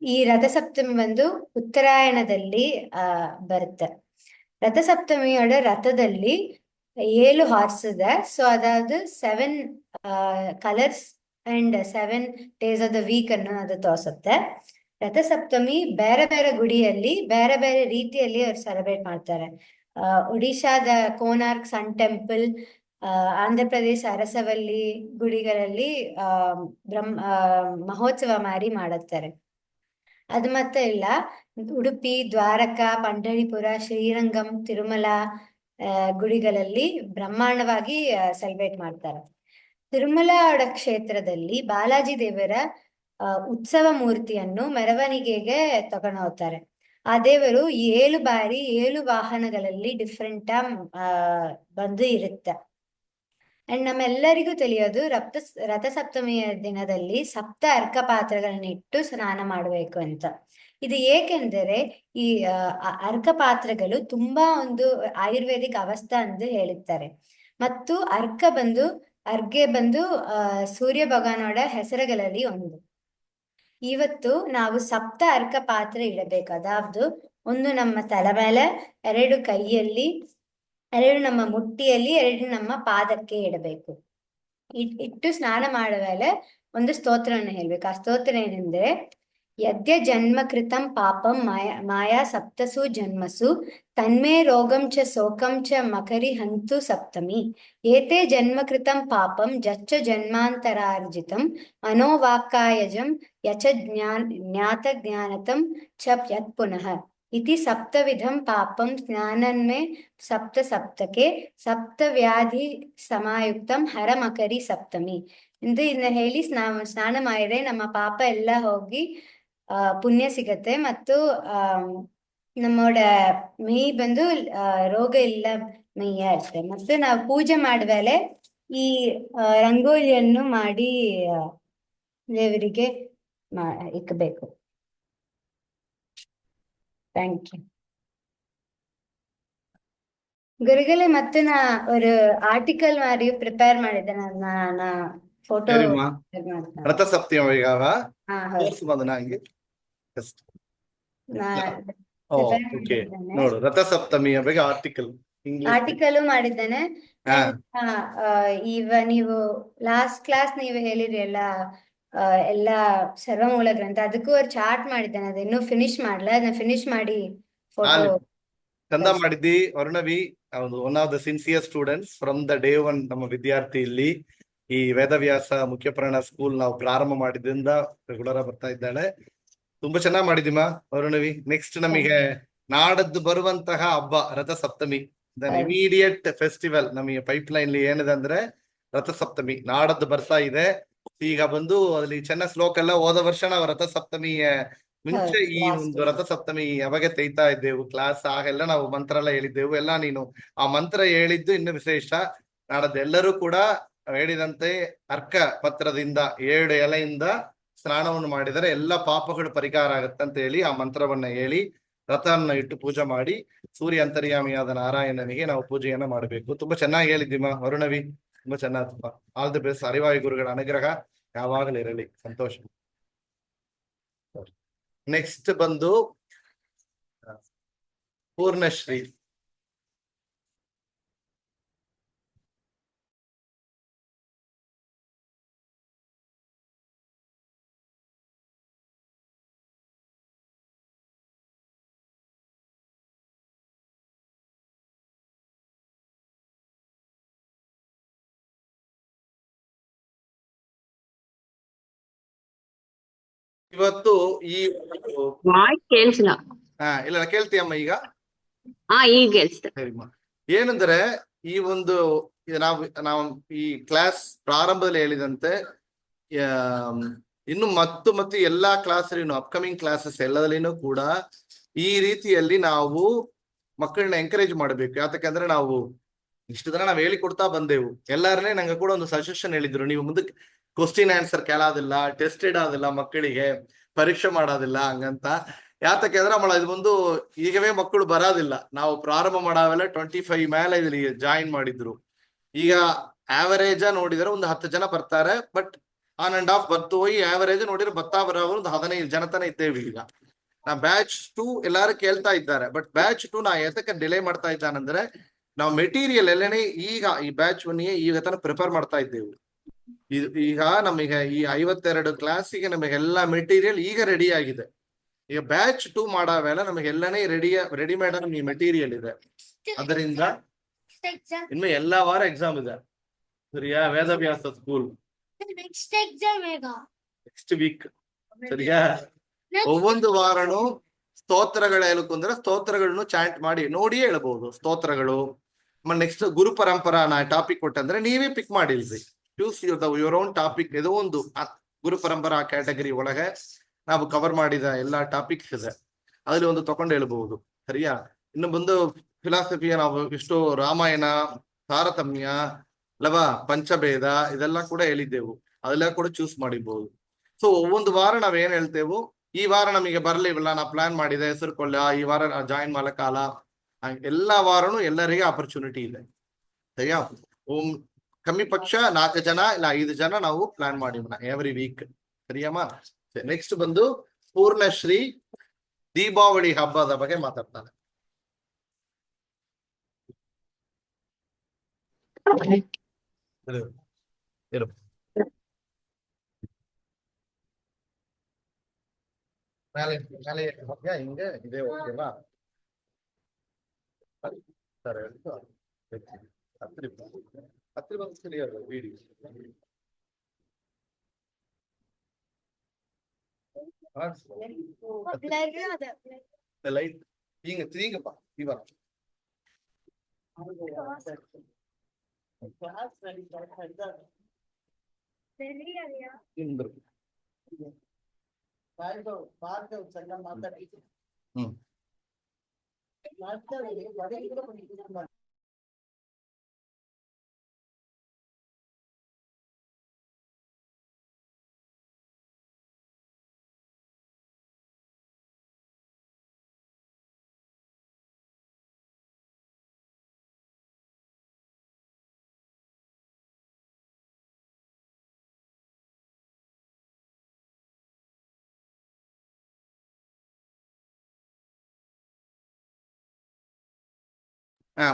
ಈ ರಥಸಪ್ತಮಿ ಬಂದು ಉತ್ತರಾಯಣದಲ್ಲಿ ಬರುತ್ತೆ. ರಥಸಪ್ತಮಿಯೋட ರಥದಲ್ಲಿ 7 ಹಾರ್ಸ್ ಇದೆ. ಸೊ ಅದಾவது 7 colours and 7 days of the week ಅನ್ನು ಅದು ತೋರಿಸುತ್ತೆ. ರಥಸಪ್ತಮಿ ಬೇರೆ ಬೇರೆ ಗುಡಿಯಲ್ಲಿ ಬೇರೆ ಬೇರೆ ರೀತಿಯಲ್ಲಿ ಅವ್ರು ಸೆಲೆಬ್ರೇಟ್ ಮಾಡ್ತಾರೆ. ಒಡಿಶಾದ ಕೋನಾರ್ಕ್ ಸನ್ ಟೆಂಪಲ್, ಆಂಧ್ರ ಪ್ರದೇಶ ಅರಸವಲ್ಲಿ ಗುಡಿಗಳಲ್ಲಿ ಮಹೋತ್ಸವ ಮಾಡುತ್ತಾರೆ. ಅದು ಮತ್ತೆ ಇಲ್ಲ, ಉಡುಪಿ, ದ್ವಾರಕಾ, ಪಂಢರಿಪುರ, ಶ್ರೀರಂಗಂ, ತಿರುಮಲ ಗುಡಿಗಳಲ್ಲಿ ಬ್ರಹ್ಮಾಂಡವಾಗಿ ಸೆಲೆಬ್ರೇಟ್ ಮಾಡ್ತಾರೆ. ತಿರುಮಲ ಕ್ಷೇತ್ರದಲ್ಲಿ ಬಾಲಾಜಿ ದೇವರ ಉತ್ಸವ ಮೂರ್ತಿಯನ್ನು ಮೆರವಣಿಗೆಗೆ ತಗೊಂಡು ಹೋಗ್ತಾರೆ. ಆ ದೇವರು 7 ಬಾರಿ 7 ವಾಹನಗಳಲ್ಲಿ ಡಿಫ್ರೆಂಟ್ ಬಂದು ಇರುತ್ತೆ. ಅಂಡ್ ನಮ್ಮೆಲ್ಲರಿಗೂ ತಿಳಿಯೋದು ರಥಸಪ್ತಮಿಯ ದಿನದಲ್ಲಿ 7 ಅರ್ಕ ಪಾತ್ರೆಗಳನ್ನಿಟ್ಟು ಸ್ನಾನ ಮಾಡಬೇಕು ಅಂತ. ಇದು ಏಕೆಂದರೆ ಈ ಅರ್ಕ ಪಾತ್ರೆಗಳು ತುಂಬಾ ಒಂದು ಆಯುರ್ವೇದಿಕ್ ಅವಸ್ಥೆ ಎಂದು ಹೇಳುತ್ತಾರೆ. ಮತ್ತು ಅರ್ಗೆ ಬಂದು ಸೂರ್ಯ ಭಗವಾನೋಡ ಹೆಸರುಗಳಲ್ಲಿ ಒಂದು. ಇವತ್ತು ನಾವು 7 ಅರ್ಕ ಪಾತ್ರೆ ಇಡಬೇಕು. ಅದಾವುದು 1 ನಮ್ಮ ತಲೆ ಮೇಲೆ, 2 ಕೈಯಲ್ಲಿ, 2 ನಮ್ಮ ಮುಟ್ಟಿಯಲ್ಲಿ, 2 ನಮ್ಮ ಪಾದಕ್ಕೆ ಇಡಬೇಕು. ಇಟ್ಟು ಸ್ನಾನ ಮಾಡುವಲೆ ಒಂದು ಸ್ತೋತ್ರವನ್ನು ಹೇಳ್ಬೇಕು. ಆ ಸ್ತೋತ್ರ ಏನೆಂದ್ರೆ, ಯದ್ಯ ಜನ್ಮ ಕೃತಂ ಪಾಪಂ ಮಾಯಾ ಸಪ್ತಸು ಜನ್ಮಸು ತನ್ಮೇ ರೋಗಂ ಚ ಶೋಕಂ ಚ ಮಕರಿ ಹಂತು ಸಪ್ತಮಿ ಏತೆ ಜನ್ಮ ಕೃತಂ ಪಾಪಂ ಜಚ್ಚ ಜನ್ಮಾಂತರಾರ್ಜಿತಂ ಮನೋವಾಕ್ಕಾಯಜಂ ಯಚ ಜ್ಞಾತ ಜ್ಞಾನತಂ ಚ ಯತ್ ಪುನಃ ಇತಿ ಸಪ್ತವಿಧಂ ಪಾಪಂ ಸ್ನಾನನ್ಮೇ ಸಪ್ತಕೆ ಸಪ್ತವ್ಯಾಧಿ ಸಮಾಯುಕ್ತಂ ಹರ ಮಕರಿ ಸಪ್ತಮಿ ಎಂದು ಇದನ್ನ ಹೇಳಿ ಸ್ನಾನ ಮಾಡಿದ್ರೆ ನಮ್ಮ ಪಾಪ ಎಲ್ಲ ಹೋಗಿ ಪುಣ್ಯ ಸಿಗತ್ತೆ. ಮತ್ತು ನಮ್ಮೋಡ ಮೈ ಬಂದು ರೋಗ ಇಲ್ಲ ಮೈಯ ಇರುತ್ತೆ. ಮತ್ತು ನಾವು ಪೂಜೆ ಮಾಡುವಲೆ ಈ ರಂಗೋಲಿಯನ್ನು ಮಾಡಿ ದೇವರಿಗೆ ಇಕ್ಕಬೇಕು. ಥ್ಯಾಂಕ್ ಯು ಗುರುಗಳೇ. ಮತ್ತೆ ನಾ ஒரு ಆರ್ಟಿಕಲ್ ಮಾಡಿ ಪ್ರಿಪೇರ್ ಮಾಡಿದ್ದೇನೆ. ಅದನ್ನ ಫೋಟೋ ರಥಸಪ್ತಮಿಗಾವ ನಂಗೆ ನೋಡು, ರಥಸಪ್ತಮಿಯ ಬಗ್ಗೆ ಆರ್ಟಿಕಲ್ ಮಾಡಿದ್ದೇನೆ. ನೀವು ಲಾಸ್ಟ್ ಕ್ಲಾಸ್ ನೀವು ಹೇಳಿರಿ ಎಲ್ಲ ಸರ್ವಮೂಲ ಗ್ರಂಥ, ಅದಕ್ಕೂ ಅವ್ರು ಚಾರ್ಟ್ ಮಾಡಿದ್ದೇನೆ. ಅದು ಇನ್ನೂ ಫಿನಿಶ್ ಮಾಡಲ್ಲ. ಅದನ್ನ ಫಿನಿಶ್ ಮಾಡಿ ಫೋಟೋ ಚಂದ ಮಾಡಿದ್ದಿ Varnavi. One of the sincere students from the day 1 ನಮ್ಮ ವಿದ್ಯಾರ್ಥಿ ಇಲ್ಲಿ ಈ ವೇದವ್ಯಾಸ ಮುಖ್ಯಪ್ರಾಣ ಸ್ಕೂಲ್ ನಾವು ಪ್ರಾರಂಭ ಮಾಡಿದ್ರಿಂದ ರೆಗ್ಯುಲರ್ ಬರ್ತಾ ಇದ್ದಾಳೆ. ತುಂಬಾ ಚೆನ್ನಾಗಿ ಮಾಡಿದಿಮ್ಮ ವರ್ಣವಿ. ನೆಕ್ಸ್ಟ್ ನಮಗೆ ನಾಡದ್ದು ಬರುವಂತಹ ಹಬ್ಬ ರಥಸಪ್ತಮಿ, ಇಮಿಡಿಯೇಟ್ ಫೆಸ್ಟಿವಲ್ ನಮಗೆ ಪೈಪ್ ಲೈನ್ ಏನಿದೆ ಅಂದ್ರೆ ರಥಸಪ್ತಮಿ ನಾಡದ್ದು ಬರ್ತಾ ಇದೆ. ಈಗ ಬಂದು ಅಲ್ಲಿ ಚೆನ್ನ ಶ್ಲೋಕ ಎಲ್ಲ ಹೋದ ವರ್ಷ ನಾವು ರಥಸಪ್ತಮಿಯ ಮುಂಚೆ ಈ ಒಂದು ರಥಸಪ್ತಮಿ ಯಾವಾಗ ತೆಯ್ತಾ ಇದ್ದೇವು ಕ್ಲಾಸ್, ಆಗೆಲ್ಲ ನಾವು ಮಂತ್ರ ಎಲ್ಲ ಹೇಳಿದ್ದೆವು. ಎಲ್ಲ ನೀನು ಆ ಮಂತ್ರ ಹೇಳಿದ್ದು ಇನ್ನು ವಿಶೇಷ. ನಾಡದ್ದು ಎಲ್ಲರೂ ಕೂಡ ಹೇಳಿದಂತೆ ಅರ್ಕ ಪತ್ರದಿಂದ 7 ಎಲೆಯಿಂದ ಸ್ನಾನವನ್ನು ಮಾಡಿದರೆ ಎಲ್ಲ ಪಾಪಗಳು ಪರಿಹಾರ ಆಗತ್ತೆ ಅಂತ ಹೇಳಿ ಆ ಮಂತ್ರವನ್ನ ಹೇಳಿ ರಥವನ್ನ ಇಟ್ಟು ಪೂಜೆ ಮಾಡಿ ಸೂರ್ಯ ಅಂತರ್ಯಾಮಿಯಾದ ನಾರಾಯಣನಿಗೆ ನಾವು ಪೂಜೆಯನ್ನ ಮಾಡಬೇಕು. ತುಂಬಾ ಚೆನ್ನಾಗಿ ಹೇಳಿದ್ದೀಮ ವರುಣವಿ, ತುಂಬಾ ಚೆನ್ನಾಗಿ. All the best. ಅರಿವಾಯಿ ಗುರುಗಳ ಅನುಗ್ರಹ ಯಾವಾಗಲೂ ಇರಲಿ. ಸಂತೋಷ. ನೆಕ್ಸ್ಟ್ ಬಂದು ಪೂರ್ಣಶ್ರೀ. ಇವತ್ತು ಈ ವಾಯ್ಸ್ ಕೇಳಿಸಿಲ್ಲ. ಇಲ್ಲ ಕೇಳ್ತೀಯಮ್ಮ ಈಗ? ಈಗ ಕೇಳಿಸ್ತು. ಸರಿಮ್ಮ. ಏನಂದ್ರೆ ಈ ಒಂದು ನಾವು ಈ ಕ್ಲಾಸ್ ಪ್ರಾರಂಭದಲ್ಲಿ ಹೇಳಿದಂತೆ ಇನ್ನು ಮತ್ತು ಎಲ್ಲಾ ಕ್ಲಾಸಲ್ಲಿನೂ ಅಪ್ಕಮಿಂಗ್ ಕ್ಲಾಸಸ್ ಎಲ್ಲದಲ್ಲಿನೂ ಕೂಡ ಈ ರೀತಿಯಲ್ಲಿ ನಾವು ಮಕ್ಕಳನ್ನ ಎಂಕರೇಜ್ ಮಾಡಬೇಕು. ಯಾಕಂದ್ರೆ ನಾವು ಇಷ್ಟು ದಿನ ನಾವು ಹೇಳಿಕೊಡ್ತಾ ಬಂದೆವು. ಎಲ್ಲಾರನ್ನೇ ನಂಗೆ ಕೂಡ ಒಂದು ಸಜೆಷನ್ ಹೇಳಿದ್ರು, ನೀವು ಮುಂದಕ್ಕೆ ಕ್ವಶ್ಚಿನ್ ಆನ್ಸರ್ ಕೇಳೋದಿಲ್ಲ, ಟೆಸ್ಟ್ ಇಡೋದಿಲ್ಲ, ಮಕ್ಕಳಿಗೆ ಪರೀಕ್ಷೆ ಮಾಡೋದಿಲ್ಲ ಹಂಗಂತ. ಯಾತಕ್ಕೆಂದ್ರೆ ಇದು ಒಂದು ಈಗವೇ ಮಕ್ಕಳು ಬರೋದಿಲ್ಲ. ನಾವು ಪ್ರಾರಂಭ ಮಾಡಾವೆಲ್ಲ 25 ಮೇಲೆ ಇಲ್ಲಿ ಜಾಯಿನ್ ಮಾಡಿದ್ರು. ಈಗ ಆವರೇಜ್ ನೋಡಿದ್ರೆ ಒಂದು 10 ಜನ ಬರ್ತಾರೆ. But on and of birth ಹೋಗಿ ಆವರೇಜ್ ನೋಡಿದ್ರೆ ಬರೋರು ಒಂದು 15 ಜನ ತನ ಇದ್ದೇವೆ. ಈಗ ನಾ ಬ್ಯಾಚ್ 2 ಎಲ್ಲಾರು ಕೇಳ್ತಾ ಇದ್ದಾರೆ. ಬಟ್ ಬ್ಯಾಚ್ 2 ನಾ ಎದಕ್ಕೆ ಡಿಲೇ ಮಾಡ್ತಾ ಇದ್ದಾನಂದ್ರೆ ನಾವು ಮೆಟೀರಿಯಲ್ ಎಲ್ಲನೇ ಈಗ ಈ ಬ್ಯಾಚ್ 1ಗೆ ಈಗ ತನ ಪ್ರಿಪೇರ್ ಮಾಡ್ತಾ ಇದ್ದೇವೆ. ಈಗ ನಮಗೆ ಈ 52 ಕ್ಲಾಸಿಗೆ ನಮಗೆಲ್ಲ ಮೆಟೀರಿಯಲ್ ಈಗ ರೆಡಿ ಆಗಿದೆ. ಈಗ ಬ್ಯಾಚ್ 2 ಮಾಡಾವೆಲ್ಲ ನಮಗೆಲ್ಲನೇ ರೆಡಿಮೇಡ್ ಈ ಮೆಟೀರಿಯಲ್ ಇದೆ. ಅದರಿಂದ ಇನ್ನು ಎಲ್ಲಾ ವಾರ ಎಕ್ಸಾಮ್ ಇದೆ. ಸರಿಯಾ? Vedavyasa school next exam next week. ಸರಿಯಾ? ಒவ்வೊಂದು ವಾರನು ಸ್ತೋತ್ರಗಳು ಹೇಳ್ಕೊಂಡ್ರೆ ಸ್ತೋತ್ರಗಳನ್ನು ಚಾಂಟ್ ಮಾಡಿ ನೋಡಿಯೇ ಹೇಳ್ಬಹುದು ಸ್ತೋತ್ರಗಳು. ನೆಕ್ಸ್ಟ್ ಗುರು ಪರಂಪರಾ ನಾ ಟಾಪಿಕ್ ಕೊಟ್ಟಂದ್ರೆ ನೀವೇ ಪಿಕ್ ಮಾಡಿಲ್ರಿ. Choose your own topic. ಇದು ಒಂದು ಗುರು ಪರಂಪರಾ ಕ್ಯಾಟಗರಿ ಒಳಗೆ ನಾವು ಕವರ್ ಮಾಡಿದ ಎಲ್ಲಾ ಟಾಪಿಕ್ಸ್ ಇದೆ, ಅದ್ರಲ್ಲಿ ಒಂದು ತಕೊಂಡು ಹೇಳ್ಬಹುದು. ಸರಿಯಾ? ಇನ್ನು ಬಂದು ಫಿಲಾಸಫಿಯ ನಾವು ಇಷ್ಟು ರಾಮಾಯಣ, ತಾರತಮ್ಯ, ಅಲ್ವಾ, ಪಂಚಭೇದ ಇದೆಲ್ಲ ಕೂಡ ಹೇಳಿದ್ದೆವು. ಅದೆಲ್ಲ ಕೂಡ ಚೂಸ್ ಮಾಡಿಬಹುದು. ಸೊ ಒಂದು ವಾರ ನಾವೇನ್ ಹೇಳ್ತೇವು, ಈ ವಾರ ನಮಗೆ ಬರ್ಲಿಲ್ಲ, ನಾ ಪ್ಲಾನ್ ಮಾಡಿದೆ ಹೆಸರು ಕೊಳ್ಳ ಈ ವಾರ ಜಾಯಿನ್ ಮಾಡಕಾಲ. ಎಲ್ಲಾ ವಾರನು ಎಲ್ಲರಿಗೆ ಆಪರ್ಚುನಿಟಿ ಇದೆ. ಸರಿಯಾ? ಕಮ್ಮಿ ಪಕ್ಷ 4 ಜನ ಇಲ್ಲ 5 ಜನ ನಾವು ಪ್ಲಾನ್ ಮಾಡಿರೋಣ ಎವ್ರಿ ವೀಕ್. ಸರಿಯಮ್ಮ? ನೆಕ್ಸ್ಟ್ ಬಂದು ಪೂರ್ಣಶ್ರೀ ದೀಪಾವಳಿ ಹಬ್ಬದ ಬಗ್ಗೆ ಮಾತಾಡ್ತಾನೆ. ಹಿಂಗೆ ಇದೆ ಓಕೆವಾ? ಸರಿ ಹತ್ತಿರ ಬಂದು ಸರಿಯಾದ ವಿಡಿಯೋ ಲೈಟ್ ಹಿಂಗಪ್ಪ ಇವಾಗ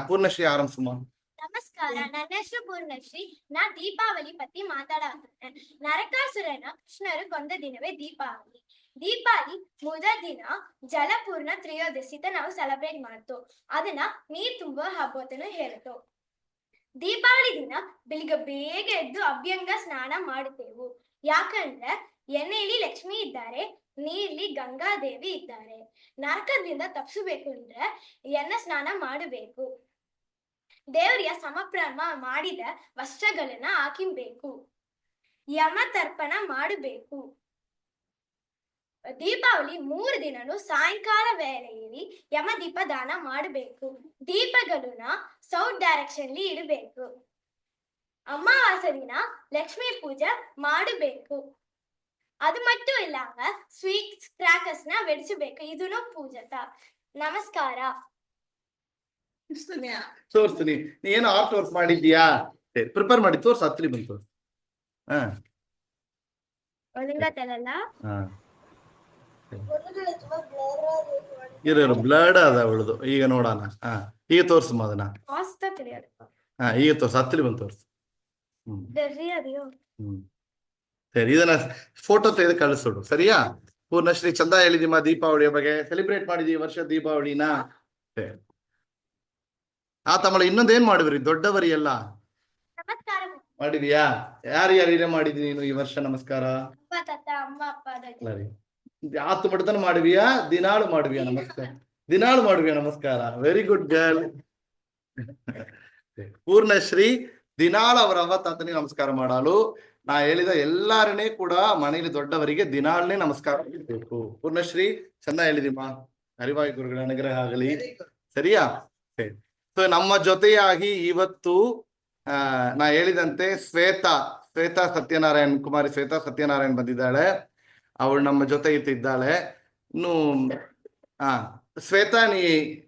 ಪೂರ್ಣಶ್ರೀ ಆರಂಭಿಸಮ್ಮ. ನಮಸ್ಕಾರ, ನನ್ನ ಹೆಸರು ಪೂರ್ಣಶ್ರೀ. ನಾ ದೀಪಾವಳಿ ಪತ್ತಿ ಮಾತಾಡತ್ತೇನೆ. ನರಕಾಸುರನ ಕೃಷ್ಣರು ಕೊಂದ ದಿನವೇ ದೀಪಾವಳಿ. ದೀಪಾವಳಿ ಮೊದಲ ದಿನ ಜಲಪೂರ್ಣ ತ್ರಯೋದಶಿ ನಾವು ಸೆಲೆಬ್ರೇಟ್ ಮಾಡ್ತು. ಅದನ್ನ ನೀರ್ ತುಂಬುವ ಹಬ್ಬತನು ಹೇಳ್ತು. ದೀಪಾವಳಿ ದಿನ ಬೆಳಿಗ್ಗೆ ಬೇಗ ಎದ್ದು ಅಭ್ಯಂಗ ಸ್ನಾನ ಮಾಡುತ್ತೇವು. ಯಾಕಂದ್ರೆ ಎಣ್ಣೆಯಲ್ಲಿ ಲಕ್ಷ್ಮಿ ಇದ್ದಾರೆ, ನೀರ್ಲಿ ಗಂಗಾದೇವಿ ಇದ್ದಾರೆ. ನರಕದಿಂದ ತಪ್ಪಿಸಬೇಕು ಅಂದ್ರೆ ಎಣ್ಣೆ ಸ್ನಾನ ಮಾಡಬೇಕು. ದೇವರಿಗೆ ಸಮರ್ಪಣ ಮಾಡಿದ ವಸ್ತ್ರಗಳನ್ನ ಹಾಕಿಬೇಕು. ಯಮ ತರ್ಪಣ ಮಾಡಬೇಕು. ದೀಪಾವಳಿ 3 ದಿನನು ಸಾಯಂಕಾಲ ವೇಳೆಯಲ್ಲಿ ಯಮ ದೀಪ ದಾನ ಮಾಡಬೇಕು. ದೀಪಗಳನ್ನ ಸೌತ್ ಡೈರೆಕ್ಷನ್ ಇಡಬೇಕು. ಅಮಾವಾಸ್ಯೆ ದಿನ ಲಕ್ಷ್ಮೀ ಪೂಜೆ ಮಾಡಬೇಕು. ಅದು ಮಟ್ಟು ಇಲ್ಲಾಂಗ ಸ್ವೀಟ್ ಕ್ರಾಕರ್ಸ್ ನ ಬೆಡಿಸಬೇಕು. ಇದನ್ನು ಪೂಜತ. ನಮಸ್ಕಾರ. ತೋರ್ಸ್ತೀನಿ. ನೀ ಏನೋ ಆರ್ಟ್ ವರ್ಕ್ ಮಾಡಿದ್ಯಾ? ಪ್ರಿಪೇರ್ ಮಾಡಿ ತೋರ್ಸು. ಹತ್ರಿ ಬಂತು. ಇರೋ ಬ್ಲಡ್ ಅದ ಅವಳದು. ಈಗ ನೋಡೋಣ. ಈಗ ತೋರ್ಸಮ್ಮ ಅದನ್ನ. ಈಗ ತೋರ್ಸು. ಹತ್ರಿ ಬಂದು ತೋರ್ಸು. ಸರಿ, ಇದನ್ನ ಫೋಟೋ ತೆಗೆದು ಕಳಿಸೋಡು. ಸರಿಯಾ? ಪೂರ್ಣಶ್ರೀ ಚಂದ ಹೇಳಿದಿಮ್ಮ ದೀಪಾವಳಿಯ ಬಗ್ಗೆ. ಸೆಲೆಬ್ರೇಟ್ ಮಾಡಿದೀವಿ ವರ್ಷ ದೀಪಾವಳಿನ. ತಮ್ಮಳ ಇನ್ನೊಂದೇನ್ ಮಾಡಿದ್ರಿ ದೊಡ್ಡವರಿ ಎಲ್ಲ ಮಾಡಿದ್ಯಾ? ಯಾರು ಮಾಡಿದಿ ನೀನು ಈ ವರ್ಷ? ನಮಸ್ಕಾರ. ಆತು ಮಟತನ ಮಾಡುವಿಯಾ ದಿನಾಳು ಮಾಡುವಿಯಾ ನಮಸ್ಕಾರ? ದಿನಾಳು ಮಾಡುವಿಯಾ ನಮಸ್ಕಾರ? Very good girl. ಪೂರ್ಣಶ್ರೀ ದಿನಾಳು ಅವರ ಅವ್ವ ತಾತನಿಗೆ ನಮಸ್ಕಾರ ಮಾಡಲು ನಾ ಹೇಳಿದ ಎಲ್ಲಾರನೇ ಕೂಡ ಮನೆಯಲ್ಲಿ ದೊಡ್ಡವರಿಗೆ ದಿನಾಳನೇ ನಮಸ್ಕಾರ ಮಾಡಬೇಕು. ಪೂರ್ಣಶ್ರೀ ಚೆಂದ ಹೇಳಿದಿಮ್ಮ. ಹರಿವಾಯು ಗುರುಗಳ ಅನುಗ್ರಹ ಆಗಲಿ. ಸರಿಯಾ? ಸರಿ. ಸೊ ನಮ್ಮ ಜೊತೆಯಾಗಿ ಇವತ್ತು ನಾ ಹೇಳಿದಂತೆ ಶ್ವೇತಾ ಸತ್ಯನಾರಾಯಣ್ ಕುಮಾರಿ ಶ್ವೇತಾ ಸತ್ಯನಾರಾಯಣ್ ಬಂದಿದ್ದಾಳೆ. ಅವಳು ನಮ್ಮ ಜೊತೆ ಇದ್ದಾಳೆ. ಇನ್ನು ಶ್ವೇತಾ, ನೀ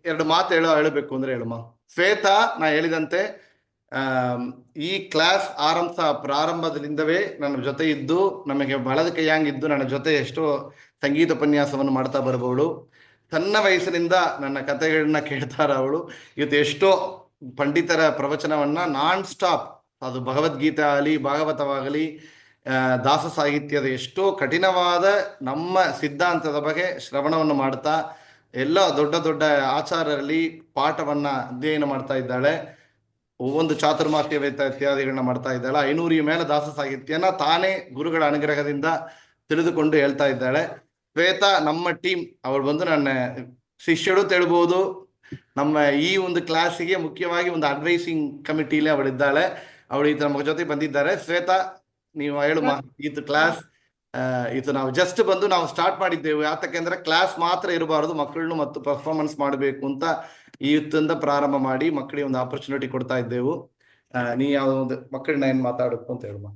2 ಮಾತು ಹೇಳಬೇಕು ಅಂದ್ರೆ ಹೇಳಮ್ಮ. ಶ್ವೇತಾ, ನಾ ಹೇಳಿದಂತೆ ಈ ಕ್ಲಾಸ್ ಪ್ರಾರಂಭದಿಂದವೇ ನನ್ನ ಜೊತೆ ಇದ್ದು ನಮಗೆ ಬಳದ ಕೈಯಾಂಗಿದ್ದು ನನ್ನ ಜೊತೆ ಎಷ್ಟೋ ಸಂಗೀತ ಉಪನ್ಯಾಸವನ್ನು ಮಾಡ್ತಾ ಬರಬಹುದು. ಸಣ್ಣ ವಯಸ್ಸಿನಿಂದ ನನ್ನ ಕಥೆಗಳನ್ನ ಕೇಳ್ತಾರ ಅವಳು. ಇವತ್ತು ಎಷ್ಟೋ ಪಂಡಿತರ ಪ್ರವಚನವನ್ನ ನಾನ್ ಸ್ಟಾಪ್, ಅದು ಭಗವದ್ಗೀತೆ ಆಗಲಿ ಭಾಗವತವಾಗಲಿ ದಾಸ ಸಾಹಿತ್ಯದ ಎಷ್ಟೋ ಕಠಿಣವಾದ ನಮ್ಮ ಸಿದ್ಧಾಂತದ ಬಗ್ಗೆ ಶ್ರವಣವನ್ನು ಮಾಡ್ತಾ ಎಲ್ಲ ದೊಡ್ಡ ದೊಡ್ಡ ಆಚಾರ್ಯರಲ್ಲಿ ಪಾಠವನ್ನ ಅಧ್ಯಯನ ಮಾಡ್ತಾ ಇದ್ದಾಳೆ. ಒಂದು ಚಾತುರ್ಮಾಸ್ಯ ವೇದ ಇತ್ಯಾದಿಗಳನ್ನ ಮಾಡ್ತಾ ಇದ್ದಾಳೆ. 500 ಮೇಲೆ ದಾಸ ಸಾಹಿತ್ಯನ ತಾನೇ ಗುರುಗಳ ಅನುಗ್ರಹದಿಂದ ತಿಳಿದುಕೊಂಡು ಹೇಳ್ತಾ ಇದ್ದಾಳೆ. ಶ್ವೇತಾ ನಮ್ಮ ಟೀಮ್, ಅವಳು ಬಂದು ನನ್ನ ಶಿಷ್ಯಳು ತಿಳ್ಬೋದು. ನಮ್ಮ ಈ ಒಂದು ಕ್ಲಾಸಿಗೆ ಮುಖ್ಯವಾಗಿ ಒಂದು ಅಡ್ವೈಸಿಂಗ್ ಕಮಿಟಿಲಿ ಅವಳಿದ್ದಾಳೆ. ಅವಳು ನಮ್ಮ ಜೊತೆ ಬಂದಿದ್ದಾರೆ. ಶ್ವೇತಾ, ನೀವು ಹೇಳುಮ್ಮ. ಇದು ಕ್ಲಾಸ್ ಇದು ನಾವು ಜಸ್ಟ್ ಬಂದು ನಾವು ಸ್ಟಾರ್ಟ್ ಮಾಡಿದ್ದೇವೆ. ಯಾತಕ್ಕೆಂದ್ರೆ ಕ್ಲಾಸ್ ಮಾತ್ರ ಇರಬಾರದು, ಮಕ್ಕಳನ್ನು ಮತ್ತು ಪರ್ಫಾರ್ಮೆನ್ಸ್ ಮಾಡಬೇಕು ಅಂತ ಇವತ್ತಿಂದ ಪ್ರಾರಂಭ ಮಾಡಿ ಮಕ್ಕಳಿಗೆ ಒಂದು ಆಪರ್ಚುನಿಟಿ ಕೊಡ್ತಾ ಇದ್ದೇವು. ನೀ ಯಾವ್ದೊಂದು ಮಕ್ಕಳನ್ನ ಏನ್ ಮಾತಾಡಬೇಕು ಅಂತ ಹೇಳುವ.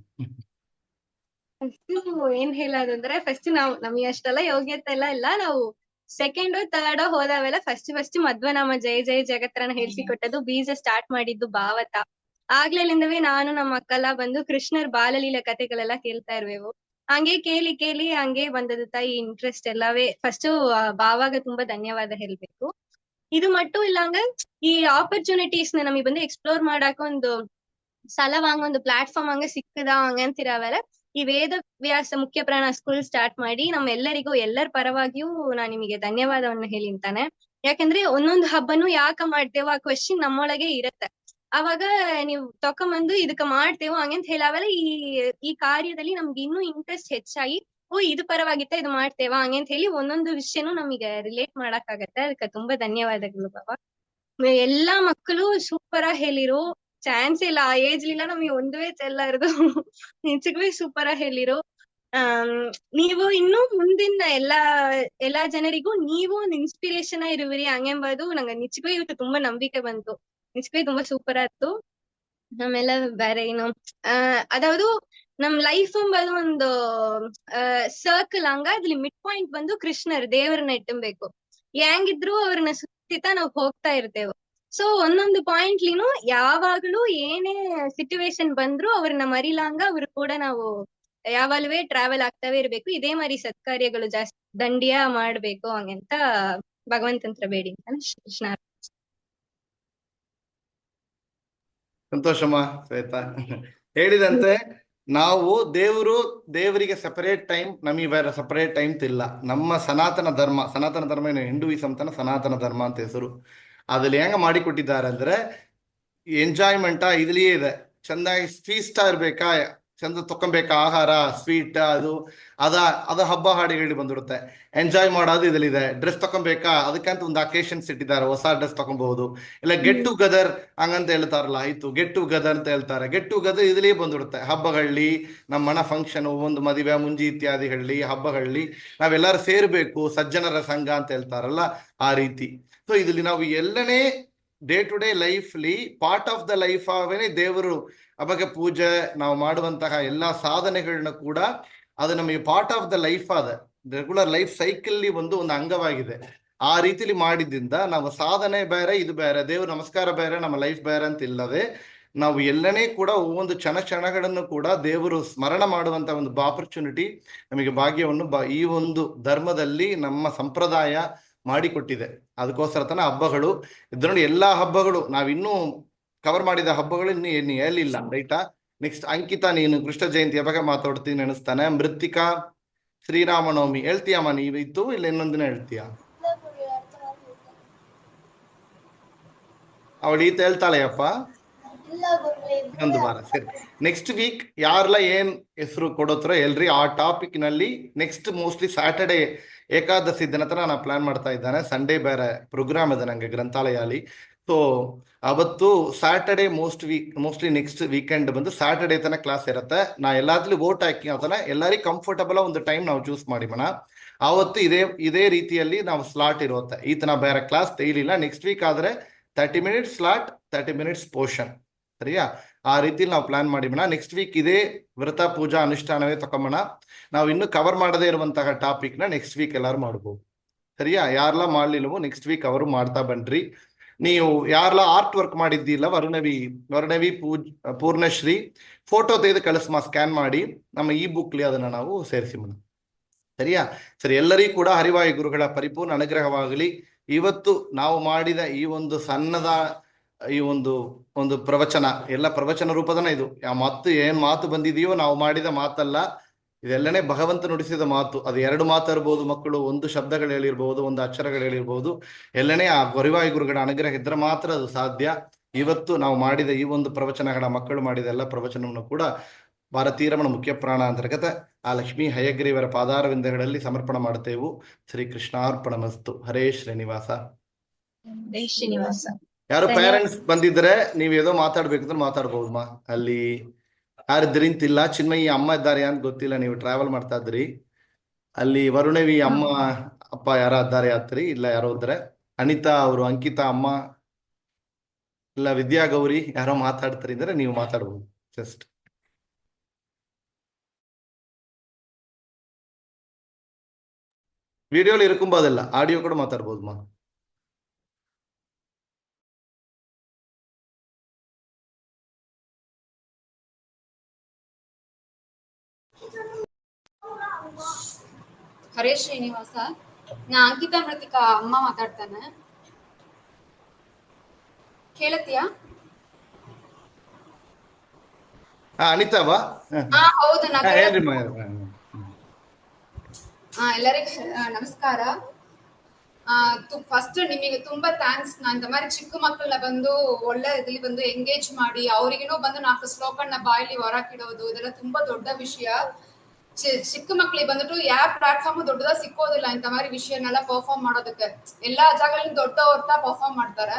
ಏನ್ ಹೇಳೋದಂದ್ರೆ, ಫಸ್ಟ್ ನಮಗೆ ಅಷ್ಟೆಲ್ಲ ಯೋಗ್ಯತೆ ಇಲ್ಲ. ನಾವು ಸೆಕೆಂಡ್ ಥರ್ಡ್ ಹೋದಾವೆಲ್ಲ ಫಸ್ಟ್ ಮಧ್ವನಾಮ ಜಯ ಜಯ ಜಗತ್ರನ ಹೇಳ್ಸಿಕೊಟ್ಟದು, ಬೀಜ ಸ್ಟಾರ್ಟ್ ಮಾಡಿದ್ದು ಭಾವತ. ಆಗ್ಲಿಂದವೇ ನಾನು ನಮ್ಮ ಅಕ್ಕೆಲ್ಲ ಬಂದು ಕೃಷ್ಣರ್ ಬಾಲಲೀಲ ಕಥೆಗಳೆಲ್ಲ ಕೇಳ್ತಾ ಇರ್ವೇವು. ಹಂಗೆ ಕೇಳಿ ಹಂಗೆ ಬಂದದ್ದು ತಾಯಿ ಇಂಟ್ರೆಸ್ಟ್ ಎಲ್ಲವೇ. ಫಸ್ಟ್ ಭಾವಾಗ ತುಂಬಾ ಧನ್ಯವಾದ ಹೇಳ್ಬೇಕು. ಇದು ಮಟ್ಟು ಇಲ್ಲಂಗ ಈ ಆಪರ್ಚುನಿಟೀಸ್ ನಮಗೆ ಬಂದು ಎಕ್ಸ್ಪ್ಲೋರ್ ಮಾಡಾಕ ಒಂದು ಸ್ಥಳವಾಂಗ ಒಂದು ಪ್ಲಾಟ್ಫಾರ್ಮ್ ಹಂಗ ಸಿಕ್ಕದ ಹಂಗಂತಿರವಲ್ಲ. ಈ ವೇದ ವ್ಯಾಸ ಮುಖ್ಯ ಪ್ರಾಣ ಸ್ಕೂಲ್ ಸ್ಟಾರ್ಟ್ ಮಾಡಿ ನಮ್ಮೆಲ್ಲರಿಗೂ ಎಲ್ಲರ ಪರವಾಗಿಯೂ ನಾನು ನಿಮಗೆ ಧನ್ಯವಾದವನ್ನು ಹೇಳಿಂತಾನೆ. ಯಾಕಂದ್ರೆ ಒಂದೊಂದು ಹಬ್ಬನು ಯಾಕ ಮಾಡ್ತೇವ ಆ ಕ್ವೆಶ್ಚನ್ ನಮ್ಮೊಳಗೆ ಇರತ್ತೆ. ಅವಾಗ ನೀವು ತಕೊಂಬಂದು ಇದಕ್ಕ ಮಾಡ್ತೇವೋ ಹಂಗಂತ ಹೇಳಾವಲ್ಲ, ಈ ಕಾರ್ಯದಲ್ಲಿ ನಮ್ಗೆ ಇನ್ನೂ ಇಂಟ್ರೆಸ್ಟ್ ಹೆಚ್ಚಾಗಿ ಇದು ಪರವಾಗಿತ್ತ ಇದು ಮಾಡ್ತೇವಾ ಹಂಗಂತ ಹೇಳಿ ಒಂದೊಂದು ವಿಷಯನೂ ನಮಗೆ ರಿಲೇಟ್ ಮಾಡಕ್ ಆಗತ್ತೆ. ಅದಕ್ಕೆ ತುಂಬಾ ಧನ್ಯವಾದಗಳು ಬಾಬಾ. ಎಲ್ಲಾ ಮಕ್ಕಳು ಸೂಪರ್ ಆಗಿ ಹೇಳಿರು. ಚಾನ್ಸ್ ಇಲ್ಲ, ಆ ಏಜ್ ಇಲ್ಲ ನಮಗೆ ಒಂದುವೇ ಚೆಲ್ಲಾರದು. ನಿಜಕ್ಕೂ ಸೂಪರ್ ಆಗಿ ಹೇಳಿರು. ನೀವು ಇನ್ನು ಮುಂದಿನ ಎಲ್ಲಾ ಜನರಿಗೂ ನೀವು ಒಂದು ಇನ್ಸ್ಪಿರೇಷನ್ ಇರುವಿರಿ ಹಂಗೆಂಬುದು ನಂಗೆ ನಿಜಕ್ಕೂ ಇವತ್ತು ತುಂಬಾ ನಂಬಿಕೆ ಬಂತು. ನಿಜಕ್ಕೂ ತುಂಬಾ ಸೂಪರ್ ಆಯ್ತು. ಆಮೇಲೆ ಬೇರೆ ಏನು ಅದಾವುದು ನಮ್ ಲೈಫ್ ಎಂಬುದು ಒಂದು ಸರ್ಕಲ್ ಹಂಗ, ಅದ್ರಲ್ಲಿ ಮಿಡ್ ಪಾಯಿಂಟ್ ಬಂದು ಕೃಷ್ಣರ್ ದೇವರನ್ನ ಇಟ್ಟಬೇಕು. ಹೆಂಗಿದ್ರು ಅವ್ರನ್ನ ಸುತ್ತಿತ ನಾವ್ ಹೋಗ್ತಾ ಇರ್ತೇವೆ. ಸೊ ಒಂದೊಂದು ಪಾಯಿಂಟ್ಲಿನು ಯಾವಾಗ್ಲೂ ಏನೇ ಸಿಚುವೇಶನ್ ಬಂದ್ರು ಅವ್ರನ್ನ ಮರಿಲಾಂಗ ಅವ್ರು ಕೂಡ ನಾವು ಯಾವಾಗಲೂ ಟ್ರಾವೆಲ್ ಆಗ್ತಾವೆ ಇರ್ಬೇಕು. ಇದೇ ಮಾರಿ ಸತ್ಕಾರ್ಯಗಳು ಜಾಸ್ತಿ ದಂಡಿಯ ಮಾಡ್ಬೇಕು ಹಂಗಂತ ಭಗವಂತಂತ್ರ ಬೇಡಿ ಕೃಷ್ಣ. ಸಂತೋಷಮ್ಮ ಶ್ವೇತಾ. ಹೇಳಿದಂತೆ ನಾವು ದೇವರಿಗೆ ಸಪರೇಟ್ ಟೈಮ್, ನಮಗೆ ಬೇರೆ ಸಪರೇಟ್ ಟೈಮ್ ಇಲ್ಲ. ನಮ್ಮ ಸನಾತನ ಧರ್ಮ ಏನು ಹಿಂದೂಯಿಸಂ ತನ ಸನಾತನ ಧರ್ಮ ಅಂತ ಹೆಸರು. ಅದ್ರಲ್ಲಿ ಹೆಂಗ ಮಾಡಿಕೊಟ್ಟಿದ್ದಾರೆ ಅಂದ್ರೆ ಎಂಜಾಯ್ಮೆಂಟ್ ಇದ್ಲಿಯೇ ಇದೆ. ಚಂದಾಗಿ ಫೀಸ್ಟಾ ಇರ್ಬೇಕಾ, ಚಂದ ತಕೊಂಬೇಕಾ ಆಹಾರ, ಸ್ವೀಟ್ ಅದು ಹಬ್ಬ ಹಾಡಿಗಳಿಗೆ ಬಂದಿರುತ್ತೆ. ಎಂಜಾಯ್ ಮಾಡೋದು ಇದಲ್ಲಿದೆ. ಡ್ರೆಸ್ ತಕೊಬೇಕಾ, ಅದಕ್ಕಂತ ಒಂದು ಅಕೇಶನ್ಸ್ ಇಟ್ಟಿದ್ದಾರೆ, ಹೊಸ ಡ್ರೆಸ್ ತಕೊಬಹುದು. ಇಲ್ಲ ಗೆಟ್ ಟುಗೆದರ್ ಹಂಗಂತ ಹೇಳ್ತಾರಲ್ಲ, ಆಯ್ತು ಗೆಟ್ ಟುಗೆದರ್ ಅಂತ ಹೇಳ್ತಾರೆ. ಗೆಟ್ ಟುಗೆದರ್ ಇದರಲ್ಲಿ ಬಂದಿರುತ್ತೆ. ಹಬ್ಬಗಳಲ್ಲಿ ನಮ್ಮ ಮನ ಫಂಕ್ಷನ್, ಒಂದು ಮದುವೆ ಮುಂಜಿ ಇತ್ಯಾದಿಗಳಲ್ಲಿ ಹಬ್ಬಗಳಲ್ಲಿ ನಾವೆಲ್ಲರೂ ಸೇರ್ಬೇಕು, ಸಜ್ಜನರ ಸಂಘ ಅಂತ ಹೇಳ್ತಾರಲ್ಲ, ಆ ರೀತಿ. ಸೊ ಇದ್ರಲ್ಲಿ ನಾವು ಎಲ್ಲನೇ ಡೇ ಟು ಡೇ ಲೈಫ್ಲಿ ಪಾರ್ಟ್ ಆಫ್ ದ ಲೈಫ್ ಆವೇನೆ ದೇವರು ಅವಾಗ ಪೂಜೆ ನಾವು ಮಾಡುವಂತಹ ಎಲ್ಲಾ ಸಾಧನೆಗಳನ್ನ ಕೂಡ ಅದು ನಮಗೆ ಪಾರ್ಟ್ ಆಫ್ ದ ಲೈಫ್ ಆದ ರೆಗ್ಯುಲರ್ ಲೈಫ್ ಸೈಕಲ್ ಒಂದು ಅಂಗವಾಗಿದೆ. ಆ ರೀತಿಲಿ ಮಾಡಿದ್ದಿಂದ ನಾವು ಸಾಧನೆ ಬೇರೆ, ಇದು ಬೇರೆ, ದೇವ್ರ ನಮಸ್ಕಾರ ಬೇರೆ, ನಮ್ಮ ಲೈಫ್ ಬೇರೆ ಅಂತ ಇಲ್ಲದೆ ನಾವು ಎಲ್ಲನೇ ಕೂಡ ಒಂದು ಕ್ಷಣಗಳನ್ನು ಕೂಡ ದೇವರು ಸ್ಮರಣ ಮಾಡುವಂತ ಒಂದು ಆಪರ್ಚುನಿಟಿ ನಮಗೆ ಭಾಗ್ಯವನ್ನು ಈ ಒಂದು ಧರ್ಮದಲ್ಲಿ ನಮ್ಮ ಸಂಪ್ರದಾಯ ಮಾಡಿಕೊಟ್ಟಿದೆ. ಅದಕ್ಕೋಸ್ಕರ ತನ ಹಬ್ಬಗಳು ಇದ್ರಲ್ಲಿ ಎಲ್ಲಾ ಹಬ್ಬಗಳು ನಾವಿನ್ನೂ ಕವರ್ ಮಾಡಿದ ಹಬ್ಬಗಳು ಇನ್ನು ಹೇಳಿಲ್ಲ, ರೈಟಾ? ನೆಕ್ಸ್ಟ್ ಅಂಕಿತಾ, ನೀನು ಕೃಷ್ಣ ಜಯಂತಿಯ ಬಗ್ಗೆ ಮಾತಾಡ್ತೀನಿ ಅನಿಸ್ತಾನೆ. ಮೃತ್ತಿಕಾ ಶ್ರೀರಾಮನವಮಿ ಹೇಳ್ತೀಯಮ್ಮ ನೀವು ಇತ್ತು, ಇಲ್ಲ ಇನ್ನೊಂದಿನ ಹೇಳ್ತೀಯ? ಅವಳು ಈತ ಹೇಳ್ತಾಳೆಯಪ್ಪ. ಇನ್ನೊಂದು ವಾರ ಸರಿ. ನೆಕ್ಸ್ಟ್ ವೀಕ್ ಯಾರೆಲ್ಲ ಏನ್ ಹೆಸರು ಕೊಡೋತ್ರ ಎಲ್ರಿ ಆ ಟಾಪಿಕ್ ನಲ್ಲಿ ನೆಕ್ಸ್ಟ್ ಮೋಸ್ಟ್ಲಿ ಸ್ಯಾಟರ್ಡೆ ಏಕಾದಶಿ ದಿನ ತರ ನಾನು ಪ್ಲಾನ್ ಮಾಡ್ತಾ ಇದ್ದಾನೆ. ಸಂಡೇ ಬೇರೆ ಪ್ರೋಗ್ರಾಮ್ ಇದೆ ನಂಗೆ ಗ್ರಂಥಾಲಯ ಅಲ್ಲಿ. ಸೊ ಅವತ್ತು ಸ್ಯಾಟರ್ಡೆ ಮೋಸ್ಟ್ಲಿ ನೆಕ್ಸ್ಟ್ ವೀಕೆಂಡ್ ಬಂದು ಸ್ಯಾಟರ್ಡೆ ತನ ಕ್ಲಾಸ್ ಇರುತ್ತೆ. ನಾ ಎಲ್ಲಾದ್ರೂ ವೋಟ್ ಹಾಕಿ ಅದನ್ನ ಎಲ್ಲರಿಗೂ ಕಂಫರ್ಟಬಲ್ ಒಂದು ಟೈಮ್ ನಾವು ಚೂಸ್ ಮಾಡಿ ಮನ ಆವತ್ತು ಇದೇ ರೀತಿಯಲ್ಲಿ ನಾವು ಸ್ಲಾಟ್ ಇರುತ್ತೆ. ಈತನ ಬೇರೆ ಕ್ಲಾಸ್ ತೆಗಿಲಿಲ್ಲ. ನೆಕ್ಸ್ಟ್ ವೀಕ್ ಆದ್ರೆ 30 ಮಿನಿಟ್ಸ್ ಸ್ಲಾಟ್, 30 ಮಿನಿಟ್ಸ್ ಪೋರ್ಷನ್, ಸರಿಯಾ? ಆ ರೀತಿಲಿ ನಾವು ಪ್ಲಾನ್ ಮಾಡಿಬೋಣ. ನೆಕ್ಸ್ಟ್ ವೀಕ್ ಇದೇ ವ್ರತ ಪೂಜಾ ಅನುಷ್ಠಾನವೇ ತಕೊಂಬೋಣ. ನಾವು ಇನ್ನು ಕವರ್ ಮಾಡದೇ ಇರುವಂತಹ ಟಾಪಿಕ್ ನ ನೆಕ್ಸ್ಟ್ ವೀಕ್ ಎಲ್ಲಾರು ಮಾಡ್ಬೋದು, ಸರಿಯಾ? ಯಾರೆಲ್ಲ ಮಾಡ್ಲಿಲ್ಲವೋ ನೆಕ್ಸ್ಟ್ ವೀಕ್ ಅವರು ಮಾಡ್ತಾ ಬನ್ರಿ. ನೀವು ಯಾರೆಲ್ಲ ಆರ್ಟ್ ವರ್ಕ್ ಮಾಡಿದ್ದಿಲ್ಲ ವರುಣವಿ ಪೂರ್ಣಶ್ರೀ ಫೋಟೋ ತೆಗೆದು ಕಳಿಸ್ಮಾ, ಸ್ಕ್ಯಾನ್ ಮಾಡಿ ನಮ್ಮ ಈ ಬುಕ್ಲಿ ಅದನ್ನ ನಾವು ಸೇರಿಸಿಬೋಣ, ಸರಿಯಾ? ಸರಿ, ಎಲ್ಲರಿಗೂ ಕೂಡ ಹರಿವಾಯು ಗುರುಗಳ ಪರಿಪೂರ್ಣ ಅನುಗ್ರಹವಾಗಲಿ. ಇವತ್ತು ನಾವು ಮಾಡಿದ ಈ ಒಂದು ಸಣ್ಣದ ಈ ಒಂದು ಪ್ರವಚನ ಎಲ್ಲ ಪ್ರವಚನ ರೂಪದನ ಇದು. ಏನ್ ಮಾತು ಬಂದಿದೆಯೋ ನಾವು ಮಾಡಿದ ಮಾತಲ್ಲ, ಇದೆಲ್ಲನೇ ಭಗವಂತ ನುಡಿಸಿದ ಮಾತು. ಅದು 2 ಮಾತು ಇರ್ಬೋದು ಮಕ್ಕಳು, ಒಂದು ಶಬ್ದಗಳು ಹೇಳಿರ್ಬಹುದು, ಒಂದು ಅಕ್ಷರಗಳು ಹೇಳಿರ್ಬಹುದು, ಎಲ್ಲನೇ ಆ ಹರಿವಾಯು ಗುರುಗಳ ಅನುಗ್ರಹ ಇದ್ರೆ ಮಾತ್ರ ಅದು ಸಾಧ್ಯ. ಇವತ್ತು ನಾವು ಮಾಡಿದ ಈ ಒಂದು ಪ್ರವಚನಗಳ ಮಕ್ಕಳು ಮಾಡಿದ ಎಲ್ಲ ಪ್ರವಚನವನ್ನು ಕೂಡ ಭಾರತೀರಮಣ ಮುಖ್ಯ ಪ್ರಾಣ ಅಂತರ್ಗತ ಆ ಲಕ್ಷ್ಮೀ ಹಯಗ್ರೀವರ ಪಾದಾರವಿಂದಗಳಲ್ಲಿ ಸಮರ್ಪಣ ಮಾಡ್ತೇವು. ಶ್ರೀ ಕೃಷ್ಣಾರ್ಪಣಮಸ್ತು. ಹರೇ ಶ್ರೀನಿವಾಸ. ಶ್ರೀನಿವಾಸ. ಯಾರು ಪೇರೆಂಟ್ಸ್ ಬಂದಿದ್ರೆ ನೀವೇದೋ ಮಾತಾಡ್ಬೇಕಂದ್ರೆ ಮಾತಾಡ್ಬಹುದಮ್ಮ. ಅಲ್ಲಿ ಯಾರಿದ್ರಿಂತಿಲ್ಲ. ಚಿನ್ಮಯಿ ಅಮ್ಮ ಇದ್ದಾರೆ ಅಂತ ಗೊತ್ತಿಲ್ಲ, ನೀವು ಟ್ರಾವೆಲ್ ಮಾಡ್ತಾ ಇದ್ರಿ. ಅಲ್ಲಿ ವರುಣವಿ ಅಮ್ಮ ಅಪ್ಪ ಯಾರ ಇದ್ದಾರೆ ಆತ್ರಿ? ಇಲ್ಲ ಯಾರೋ ಇದ್ರೆ ಅನಿತಾ ಅವರು, ಅಂಕಿತಾ ಅಮ್ಮ, ಇಲ್ಲ ವಿದ್ಯಾ ಗೌರಿ ಯಾರೋ ಮಾತಾಡ್ತಾರೆ ಅಂದ್ರೆ ನೀವು ಮಾತಾಡ್ಬೋದು. ಜಸ್ಟ್ ವಿಡಿಯೋಲಿ ಇರ್ಕೊಂಬೋದಲ್ಲ, ಆಡಿಯೋ ಕೂಡ ಮಾತಾಡ್ಬೋದಮ್ಮ. ಹರೇ ಶ್ರೀನಿವಾಸ. ನಾ ಅಂಕಿತಾ ಮೃತಿಕಾ ಅಮ್ಮ ಮಾತಾಡ್ತಾನೆ. ಕೇಳತ್ತೀಯಾ? ಅನಿತಾವಾ? ಹೌದು, ನಾ ಹೇಳ್ರಿ. ಎಲ್ಲರಿಗೂ ನಮಸ್ಕಾರ. ಫಸ್ಟ್ ನಿಮಗೆ ತುಂಬಾ ಥ್ಯಾಂಕ್ಸ್. ನಾನು ಮಾರಿ ಚಿಕ್ಕ ಮಕ್ಕಳನ್ನ ಬಂದು ಒಳ್ಳೆ ಇದ್ರಲ್ಲಿ ಬಂದು ಎಂಗೇಜ್ ಮಾಡಿ ಅವ್ರಿಗೇನೋ ಬಂದು 4 ಶ್ಲೋಕಗಳನ್ನ ಬಾಯಲ್ಲಿ ಹೊರಕಿಡೋದು ಇದೆಲ್ಲ ತುಂಬಾ ದೊಡ್ಡ ವಿಷಯ. ಚಿಕ್ಕ ಮಕ್ಳಿಗೆ ಬಂದ್ಬಿಟ್ಟು ಯಾವ ಪ್ಲಾಟ್ಫಾರ್ಮ್ ದೊಡ್ಡದ ಸಿಕ್ಕೋದಿಲ್ಲ ಇಂತ ಮಾರಿ ವಿಷಯನೆಲ್ಲ ಪರ್ಫಾರ್ಮ್ ಮಾಡೋದಕ್ಕೆ. ಎಲ್ಲಾ ಜಾಗಗಳಲ್ಲಿ ದೊಡ್ಡವ್ರ ಪರ್ಫಾರ್ಮ್ ಮಾಡ್ತಾರೆ.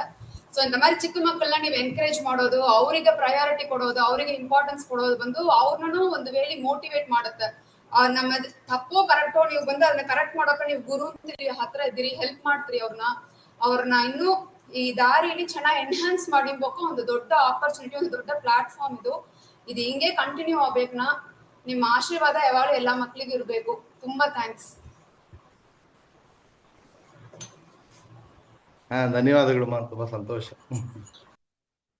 ಸೊ ಇಂತ ಮಾರಿ ಚಿಕ್ಕ ಮಕ್ಕಳನ್ನ ನೀವು ಎನ್ಕರೇಜ್ ಮಾಡೋದು, ಅವರಿಗೆ ಪ್ರಯಾರಿಟಿ ಕೊಡೋದು, ಅವರಿಗೆ ಇಂಪಾರ್ಟೆನ್ಸ್ ಕೊಡೋದು ಬಂದು ಅವ್ರನ್ನೂ ಒಂದು ವೇಳೆ ಮೋಟಿವೇಟ್ ಮಾಡುತ್ತೆ. ನಮ್ಮ ತಪ್ಪೋ ಕರೆಕ್ಟೋ ನೀವು ಬಂದು ಅದನ್ನ ಕರೆಕ್ಟ್ ಮಾಡೋಕೆ ನೀವು ಗುರು ಹತ್ರ ಇದ್ದೀರಿ, ಹೆಲ್ಪ್ ಮಾಡ್ತೀರಿ ಅವ್ರನ್ನ ಇನ್ನೂ ಈ ದಾರಿಯಲ್ಲಿ ಚೆನ್ನಾಗಿ ಎನ್ಹಾನ್ಸ್ ಮಾಡಿರ್ಬೇಕು. ಒಂದು ದೊಡ್ಡ ಆಪರ್ಚುನಿಟಿ, ಒಂದು ದೊಡ್ಡ ಪ್ಲಾಟ್ಫಾರ್ಮ್ ಇದು ಹಿಂಗೆ ಕಂಟಿನ್ಯೂ ಆಗ್ಬೇಕನ್ನ. ನಿಮ್ಮ ಆಶೀರ್ವಾದ ಯಾವಾಗಲೂ ಎಲ್ಲಾ ಮಕ್ಳಿಗೂ ಇರ್ಬೇಕು. ತುಂಬಾ ಥ್ಯಾಂಕ್ಸ್. ಧನ್ಯವಾದಗಳು ಮಾ, ತುಂಬಾ ಸಂತೋಷ.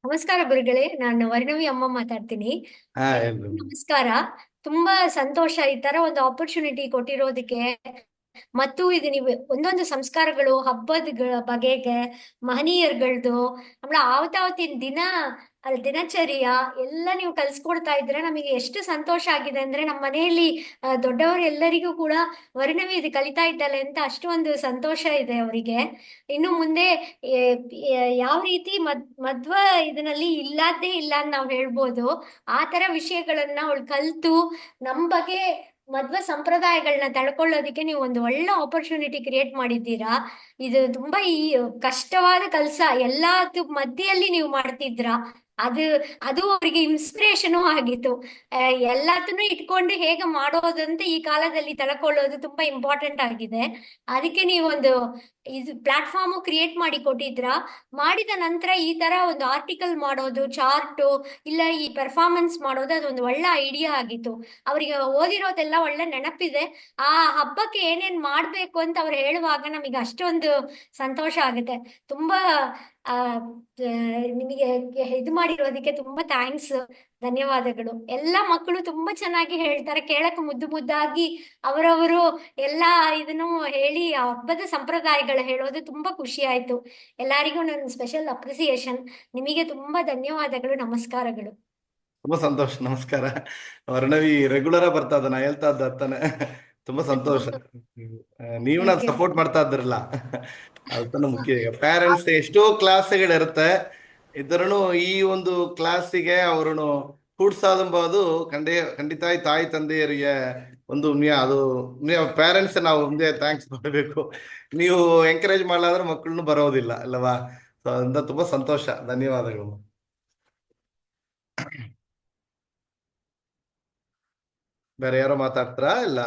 ನಮಸ್ಕಾರ ಗುರುಗಳೇ, ನಾನು ವರ್ಣವಿ ಅಮ್ಮ ಮಾತಾಡ್ತೀನಿ. ನಮಸ್ಕಾರ. ತುಂಬಾ ಸಂತೋಷ ಈ ತರ ಒಂದು ಆಪರ್ಚುನಿಟಿ ಕೊಟ್ಟಿರೋದಕ್ಕೆ. ಮತ್ತು ಇದು ನೀವು ಒಂದೊಂದು ಸಂಸ್ಕಾರಗಳು, ಹಬ್ಬದ ಬಗೆಗೆ, ಮಹನೀಯರುಗಳದ್ದು, ಆಮೇಲೆ ಆವತ್ತಾವತ್ತಿನ ದಿನಚರ್ಯ ಎಲ್ಲ ನೀವು ಕಲ್ಸ್ಕೊಡ್ತಾ ಇದ್ರೆ ನಮಗೆ ಎಷ್ಟು ಸಂತೋಷ ಆಗಿದೆ ಅಂದ್ರೆ, ನಮ್ಮ ಮನೆಯಲ್ಲಿ ದೊಡ್ಡವರು ಎಲ್ಲರಿಗೂ ಕೂಡ ವರ್ಣವಿ ಇದು ಕಲಿತಾ ಇದ್ದಾಳೆ ಅಂತ ಅಷ್ಟು ಒಂದು ಸಂತೋಷ ಇದೆ ಅವರಿಗೆ. ಇನ್ನು ಮುಂದೆ ಯಾವ ರೀತಿ ಮಧ್ವ ಇದರಲ್ಲಿ ಇಲ್ಲದೇ ಇಲ್ಲ ಅಂತ ನಾವು ಹೇಳ್ಬೋದು. ಆ ತರ ವಿಷಯಗಳನ್ನ ಅವಳು ಕಲ್ತು ನಮ್ ಬಗ್ಗೆ ಮಧ್ವ ಸಂಪ್ರದಾಯಗಳನ್ನ ತಳ್ಕೊಳ್ಳೋದಕ್ಕೆ ನೀವು ಒಂದು ಒಳ್ಳೆ ಆಪರ್ಚುನಿಟಿ ಕ್ರಿಯೇಟ್ ಮಾಡಿದ್ದೀರಾ. ಇದು ತುಂಬಾ ಈ ಕಷ್ಟವಾದ ಕೆಲಸ ಎಲ್ಲಾದ್ರ ಮಧ್ಯೆಯಲ್ಲಿ ನೀವು ಮಾಡ್ತಿದ್ರಾ. ಅದು ಅವರಿಗೆ ಇನ್ಸ್ಪಿರೇಷನ್ ಆಗಿತ್ತು. ಎಲ್ಲದನ್ನು ಇಟ್ಕೊಂಡು ಹೇಗೆ ಮಾಡೋದಂತ ಈ ಕಾಲದಲ್ಲಿ ತಳ್ಕೊಳ್ಳೋದು ತುಂಬಾ ಇಂಪಾರ್ಟೆಂಟ್ ಆಗಿದೆ. ಅದಕ್ಕೆ ನೀವೊಂದು ಇದು ಪ್ಲಾಟ್ಫಾರ್ಮ್ ಕ್ರಿಯೇಟ್ ಮಾಡಿ ಕೊಟ್ಟಿದ್ರಾ. ಮಾಡಿದ ನಂತರ ಈ ತರ ಒಂದು ಆರ್ಟಿಕಲ್ ಮಾಡೋದು, ಚಾರ್ಟು ಇಲ್ಲ ಈ ಪರ್ಫಾರ್ಮೆನ್ಸ್ ಮಾಡೋದು, ಅದೊಂದು ಒಳ್ಳೆ ಐಡಿಯಾ ಆಗಿತ್ತು. ಅವರಿಗೆ ಓದಿರೋದೆಲ್ಲ ಒಳ್ಳೆ ನೆನಪಿದೆ. ಆ ಹಬ್ಬಕ್ಕೆ ಏನೇನ್ ಮಾಡ್ಬೇಕು ಅಂತ ಅವ್ರು ಹೇಳುವಾಗ ನಮಗೆ ಅಷ್ಟೊಂದು ಸಂತೋಷ ಆಗುತ್ತೆ. ತುಂಬಾ ನಿಮಗೆ ಇದು ಮಾಡಿರೋದಕ್ಕೆ ತುಂಬಾ ಥ್ಯಾಂಕ್ಸ್, ಧನ್ಯವಾದಗಳು. ಎಲ್ಲ ಮಕ್ಕಳು ತುಂಬಾ ಚೆನ್ನಾಗಿ ಹೇಳ್ತಾರೆ, ಕೇಳಕ್ ಮುದ್ದಾಗಿ ಅವರವರು ಎಲ್ಲಾ ಇದನ್ನು ಹೇಳಿ ಆ ಹಬ್ಬದ ಸಂಪ್ರದಾಯಗಳು ಹೇಳೋದು ತುಂಬಾ ಖುಷಿ ಆಯ್ತು. ಎಲ್ಲರಿಗೂ ನನ್ನ ಸ್ಪೆಷಲ್ ಅಪ್ರಿಸಿಯೇಷನ್. ನಿಮಗೆ ತುಂಬಾ ಧನ್ಯವಾದಗಳು, ನಮಸ್ಕಾರಗಳು. ತುಂಬಾ ಸಂತೋಷ, ನಮಸ್ಕಾರ. ವರ್ಣವಿ ರೆಗ್ಯುಲರ್ ಬರ್ತಾ ಇದ್ದ, ನಾ ಹೇಳ್ತಾ ಇದ್ದ ಅತ್ತಾನೆ. ತುಂಬಾ ಸಂತೋಷ. ನೀವು ನಾನು ಸಪೋರ್ಟ್ ಮಾಡ್ತಾ ಇದ್ರಲ್ಲ, ಅದನ್ನ ಮುಖ್ಯ. ಈಗ ಪೇರೆಂಟ್ಸ್ ಎಷ್ಟೋ ಕ್ಲಾಸ್ಗಳಿರುತ್ತೆ, ಇದ್ರೂ ಈ ಒಂದು ಕ್ಲಾಸಿಗೆ ಅವರನ್ನು ಕೂಡ್ಸಾದಂಬುದು ಖಂಡಿತ ತಾಯಿ ತಂದೆಯರಿಗೆ ಒಂದು ಅದು ಪೇರೆಂಟ್ಸ್ ನಾವು ಮುಂದೆ ಥ್ಯಾಂಕ್ಸ್ ಮಾಡಬೇಕು. ನೀವು ಎಂಕರೇಜ್ ಮಾಡಲಾದ್ರೆ ಮಕ್ಕಳನ್ನು ಬರೋದಿಲ್ಲ ಅಲ್ಲವಾ? ಸೊ ಅದರಿಂದ ತುಂಬಾ ಸಂತೋಷ, ಧನ್ಯವಾದಗಳು. ಬೇರೆ ಯಾರೋ ಮಾತಾಡ್ತಾರಾ? ಇಲ್ಲ.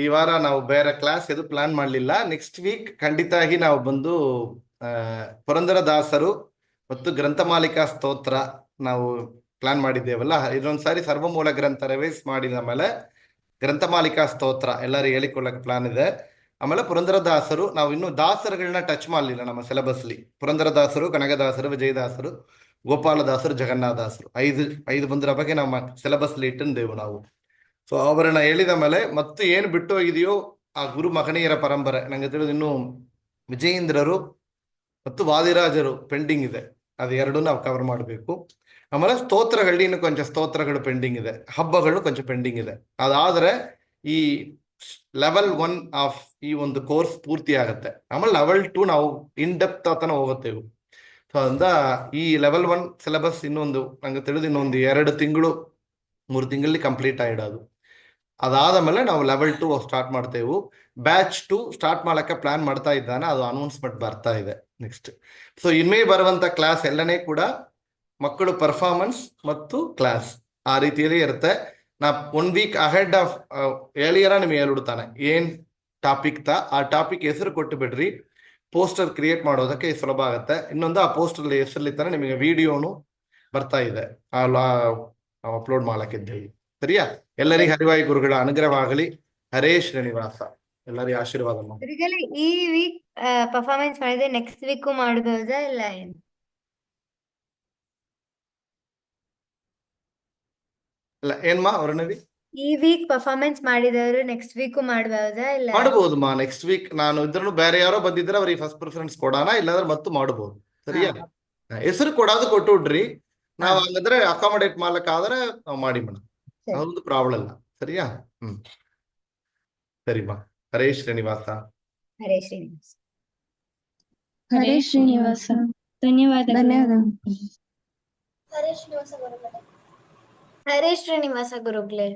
ಈ ವಾರ ನಾವು ಬೇರೆ ಕ್ಲಾಸ್ ಎದು ಪ್ಲಾನ್ ಮಾಡಲಿಲ್ಲ. ನೆಕ್ಸ್ಟ್ ವೀಕ್ ಖಂಡಿತ ಆಗಿ ನಾವು ಬಂದು ಪುರಂದರದಾಸರು ಮತ್ತು ಗ್ರಂಥಮಾಲಿಕಾ ಸ್ತೋತ್ರ ನಾವು ಪ್ಲಾನ್ ಮಾಡಿದ್ದೇವಲ್ಲ, ಇದೊಂದ್ಸಾರಿ ಸರ್ವಮೂಲ ಗ್ರಂಥ ರಿವೈಸ್ ಮಾಡಿದ ಮೇಲೆ ಗ್ರಂಥಮಾಲಿಕಾ ಸ್ತೋತ್ರ ಎಲ್ಲರೂ ಹೇಳಿಕೊಳ್ಳಕ್ಕೆ ಪ್ಲಾನ್ ಇದೆ. ಆಮೇಲೆ ಪುರಂದರದಾಸರು, ನಾವು ಇನ್ನೂ ದಾಸರುಗಳನ್ನ ಟಚ್ ಮಾಡಲಿಲ್ಲ ನಮ್ಮ ಸಿಲೆಬಸ್ಲಿ. ಪುರಂದರದಾಸರು, ಕನಕದಾಸರು, ವಿಜಯದಾಸರು, ಗೋಪಾಲದಾಸರು, ಜಗನ್ನಾಥದಾಸರು ಐದು ಬಂದರ ಬಗ್ಗೆ ನಮ್ಮ ಸಿಲೆಬಸ್ಲಿ ಇಟ್ಟಿದ್ದೇವೆ ನಾವು. ಸೊ ಅವರನ್ನ ಹೇಳಿದ ಮೇಲೆ ಮತ್ತು ಏನು ಬಿಟ್ಟು ಹೋಗಿದೆಯೋ ಆ ಗುರು ಮಹನೀಯರ ಪರಂಪರೆ, ನಂಗೆ ತಿಳಿದು ಇನ್ನು ವಿಜಯೇಂದ್ರರು ಮತ್ತು ವಾದಿರಾಜರು ಪೆಂಡಿಂಗ್ ಇದೆ. ಅದು ಎರಡು ನಾವು ಕವರ್ ಮಾಡಬೇಕು. ಆಮೇಲೆ ಸ್ತೋತ್ರಗಳು, ಇನ್ನು ಕೊಂಚ ಸ್ತೋತ್ರಗಳು ಪೆಂಡಿಂಗ್ ಇದೆ, ಹಬ್ಬಗಳು ಕೊಂಚ ಪೆಂಡಿಂಗ್ ಇದೆ. ಅದಾದ್ರೆ ಈ ಲೆವೆಲ್ 1 ಆಫ್ ಈ ಒಂದು ಕೋರ್ಸ್ ಪೂರ್ತಿ ಆಗುತ್ತೆ. ಆಮೇಲೆ ಲೆವೆಲ್ 2 ನಾವು ಇನ್ ಡೆಪ್ತ್ ಆತನ ಹೋಗುತ್ತೇವೆ. ಸೊ ಅದರಿಂದ ಈ ಲೆವೆಲ್ 1 ಸಿಲೆಬಸ್ ಇನ್ನೊಂದು ನಂಗೆ ತಿಳಿದು ಇನ್ನೊಂದು 2 ತಿಂಗಳು 3 ತಿಂಗಳಲ್ಲಿ ಕಂಪ್ಲೀಟ್ ಆಗಿಡೋದು. ಅದಾದ ಮೇಲೆ ನಾವು ಲೆವೆಲ್ 2 ಸ್ಟಾರ್ಟ್ ಮಾಡ್ತೇವೆ. ಬ್ಯಾಚ್ 2 ಸ್ಟಾರ್ಟ್ ಮಾಡಕ್ಕೆ ಪ್ಲಾನ್ ಮಾಡ್ತಾ ಇದ್ದಾನೆ, ಅದು ಅನೌನ್ಸ್ಮೆಂಟ್ ಬರ್ತಾ ಇದೆ ನೆಕ್ಸ್ಟ್. ಸೊ ಇನ್ಮೇ ಬರುವಂತ ಕ್ಲಾಸ್ ಎಲ್ಲನೇ ಕೂಡ ಮಕ್ಕಳು ಪರ್ಫಾರ್ಮೆನ್ಸ್ ಮತ್ತು ಕ್ಲಾಸ್ ಆ ರೀತಿಯಲ್ಲಿ ಇರುತ್ತೆ. ನಾ 1 ವೀಕ್ ಅಹೆಡ್ ಆಫ್ ಹೇಳಿಯರ ನಿಮ್ಗೆ ಹೇಳ್ಬಿಡ್ತಾನೆ ಏನ್ ಟಾಪಿಕ್ ಆ ಟಾಪಿಕ್ ಹೆಸರು ಕೊಟ್ಟು ಬಿಡ್ರಿ, ಪೋಸ್ಟರ್ ಕ್ರಿಯೇಟ್ ಮಾಡೋದಕ್ಕೆ ಸುಲಭ ಆಗುತ್ತೆ. ಇನ್ನೊಂದು, ಆ ಪೋಸ್ಟರ್ ಹೆಸರಲ್ಲಿ ನಿಮಗೆ ವಿಡಿಯೋನು ಬರ್ತಾ ಇದೆ, ಅಪ್ಲೋಡ್ ಮಾಡಕ್ಕಿದ್ದೇವೆ. ಸರಿಯಾ? ಎಲ್ಲರಿಗೂ ಹರಿವಾಯು ಗುರುಗಳ ಅನುಗ್ರಹವಾಗಲಿ. ಹರೇ ಶ್ರೀನಿವಾಸ. ಎಲ್ಲರಿಗೂ ಆಶೀರ್ವಾದ ಮಾಡಿ. ಗುರುಗಳೇ, ಈ ವೀಕ್ ಪರ್ಫಾರ್ಮೆನ್ಸ್ ಮಾಡಿದ್ರೆ ನೆಕ್ಸ್ಟ್ ವೀಕು ಮಾಡಬಹುದಾ ಇಲ್ಲ ಏನು? ಇಲ್ಲ ಏನ್ಮಾ ವರ್ಣವಿ? ಈ ವೀಕ್ ಪರ್ಫಾರ್ಮೆನ್ಸ್ ಮಾಡಿದವರು ನೆಕ್ಸ್ಟ್ ವೀಕು ಮಾಡಬಹುದಾ ಇಲ್ಲ? ಮಾಡಬಹುದು ಮಾ. ನೆಕ್ಸ್ಟ್ ವೀಕ್ ನಾನು ಇದ್ರೂ ಬೇರೆ ಯಾರೋ ಬಂದಿದ್ರೆ ಅವ್ರಿಗೆ ಫಸ್ಟ್ ಪ್ರಿಫರೆನ್ಸ್ ಕೊಡೋಣ, ಇಲ್ಲಾಂದ್ರೆ ಮತ್ತು ಮಾಡಬಹುದು. ಸರಿಯಾ? ಹೆಸರು ಕೊಡೋದು ಕೊಟ್ಟು ಬಿಡ್ರಿ, ನಾವು ಹಂಗಂದ್ರೆ ಅಕಾಮಡೇಟ್ ಮಾಡ್ಲಕ್ ಆದ್ರೆ ನಾವು ಮಾಡಿ ಮೇಡಮ್, ಅದೊಂದು ಪ್ರಾಬ್ಲಮ್ ಇಲ್ಲ. ಸರಿಯಾ? ಸರಿಮಾ. ಹರೇ ಶ್ರೀನಿವಾಸ. ಹರೇ ಶ್ರೀನಿವಾಸ. ಹರೇ ಶ್ರೀನಿವಾಸ. ಧನ್ಯವಾದಗಳು. ಹರೇ ಶ್ರೀನಿವಾಸ ಗುರುಗಳೇ. ಹರೇ ಶ್ರೀನಿವಾಸ ಗುರುಗಳೇ.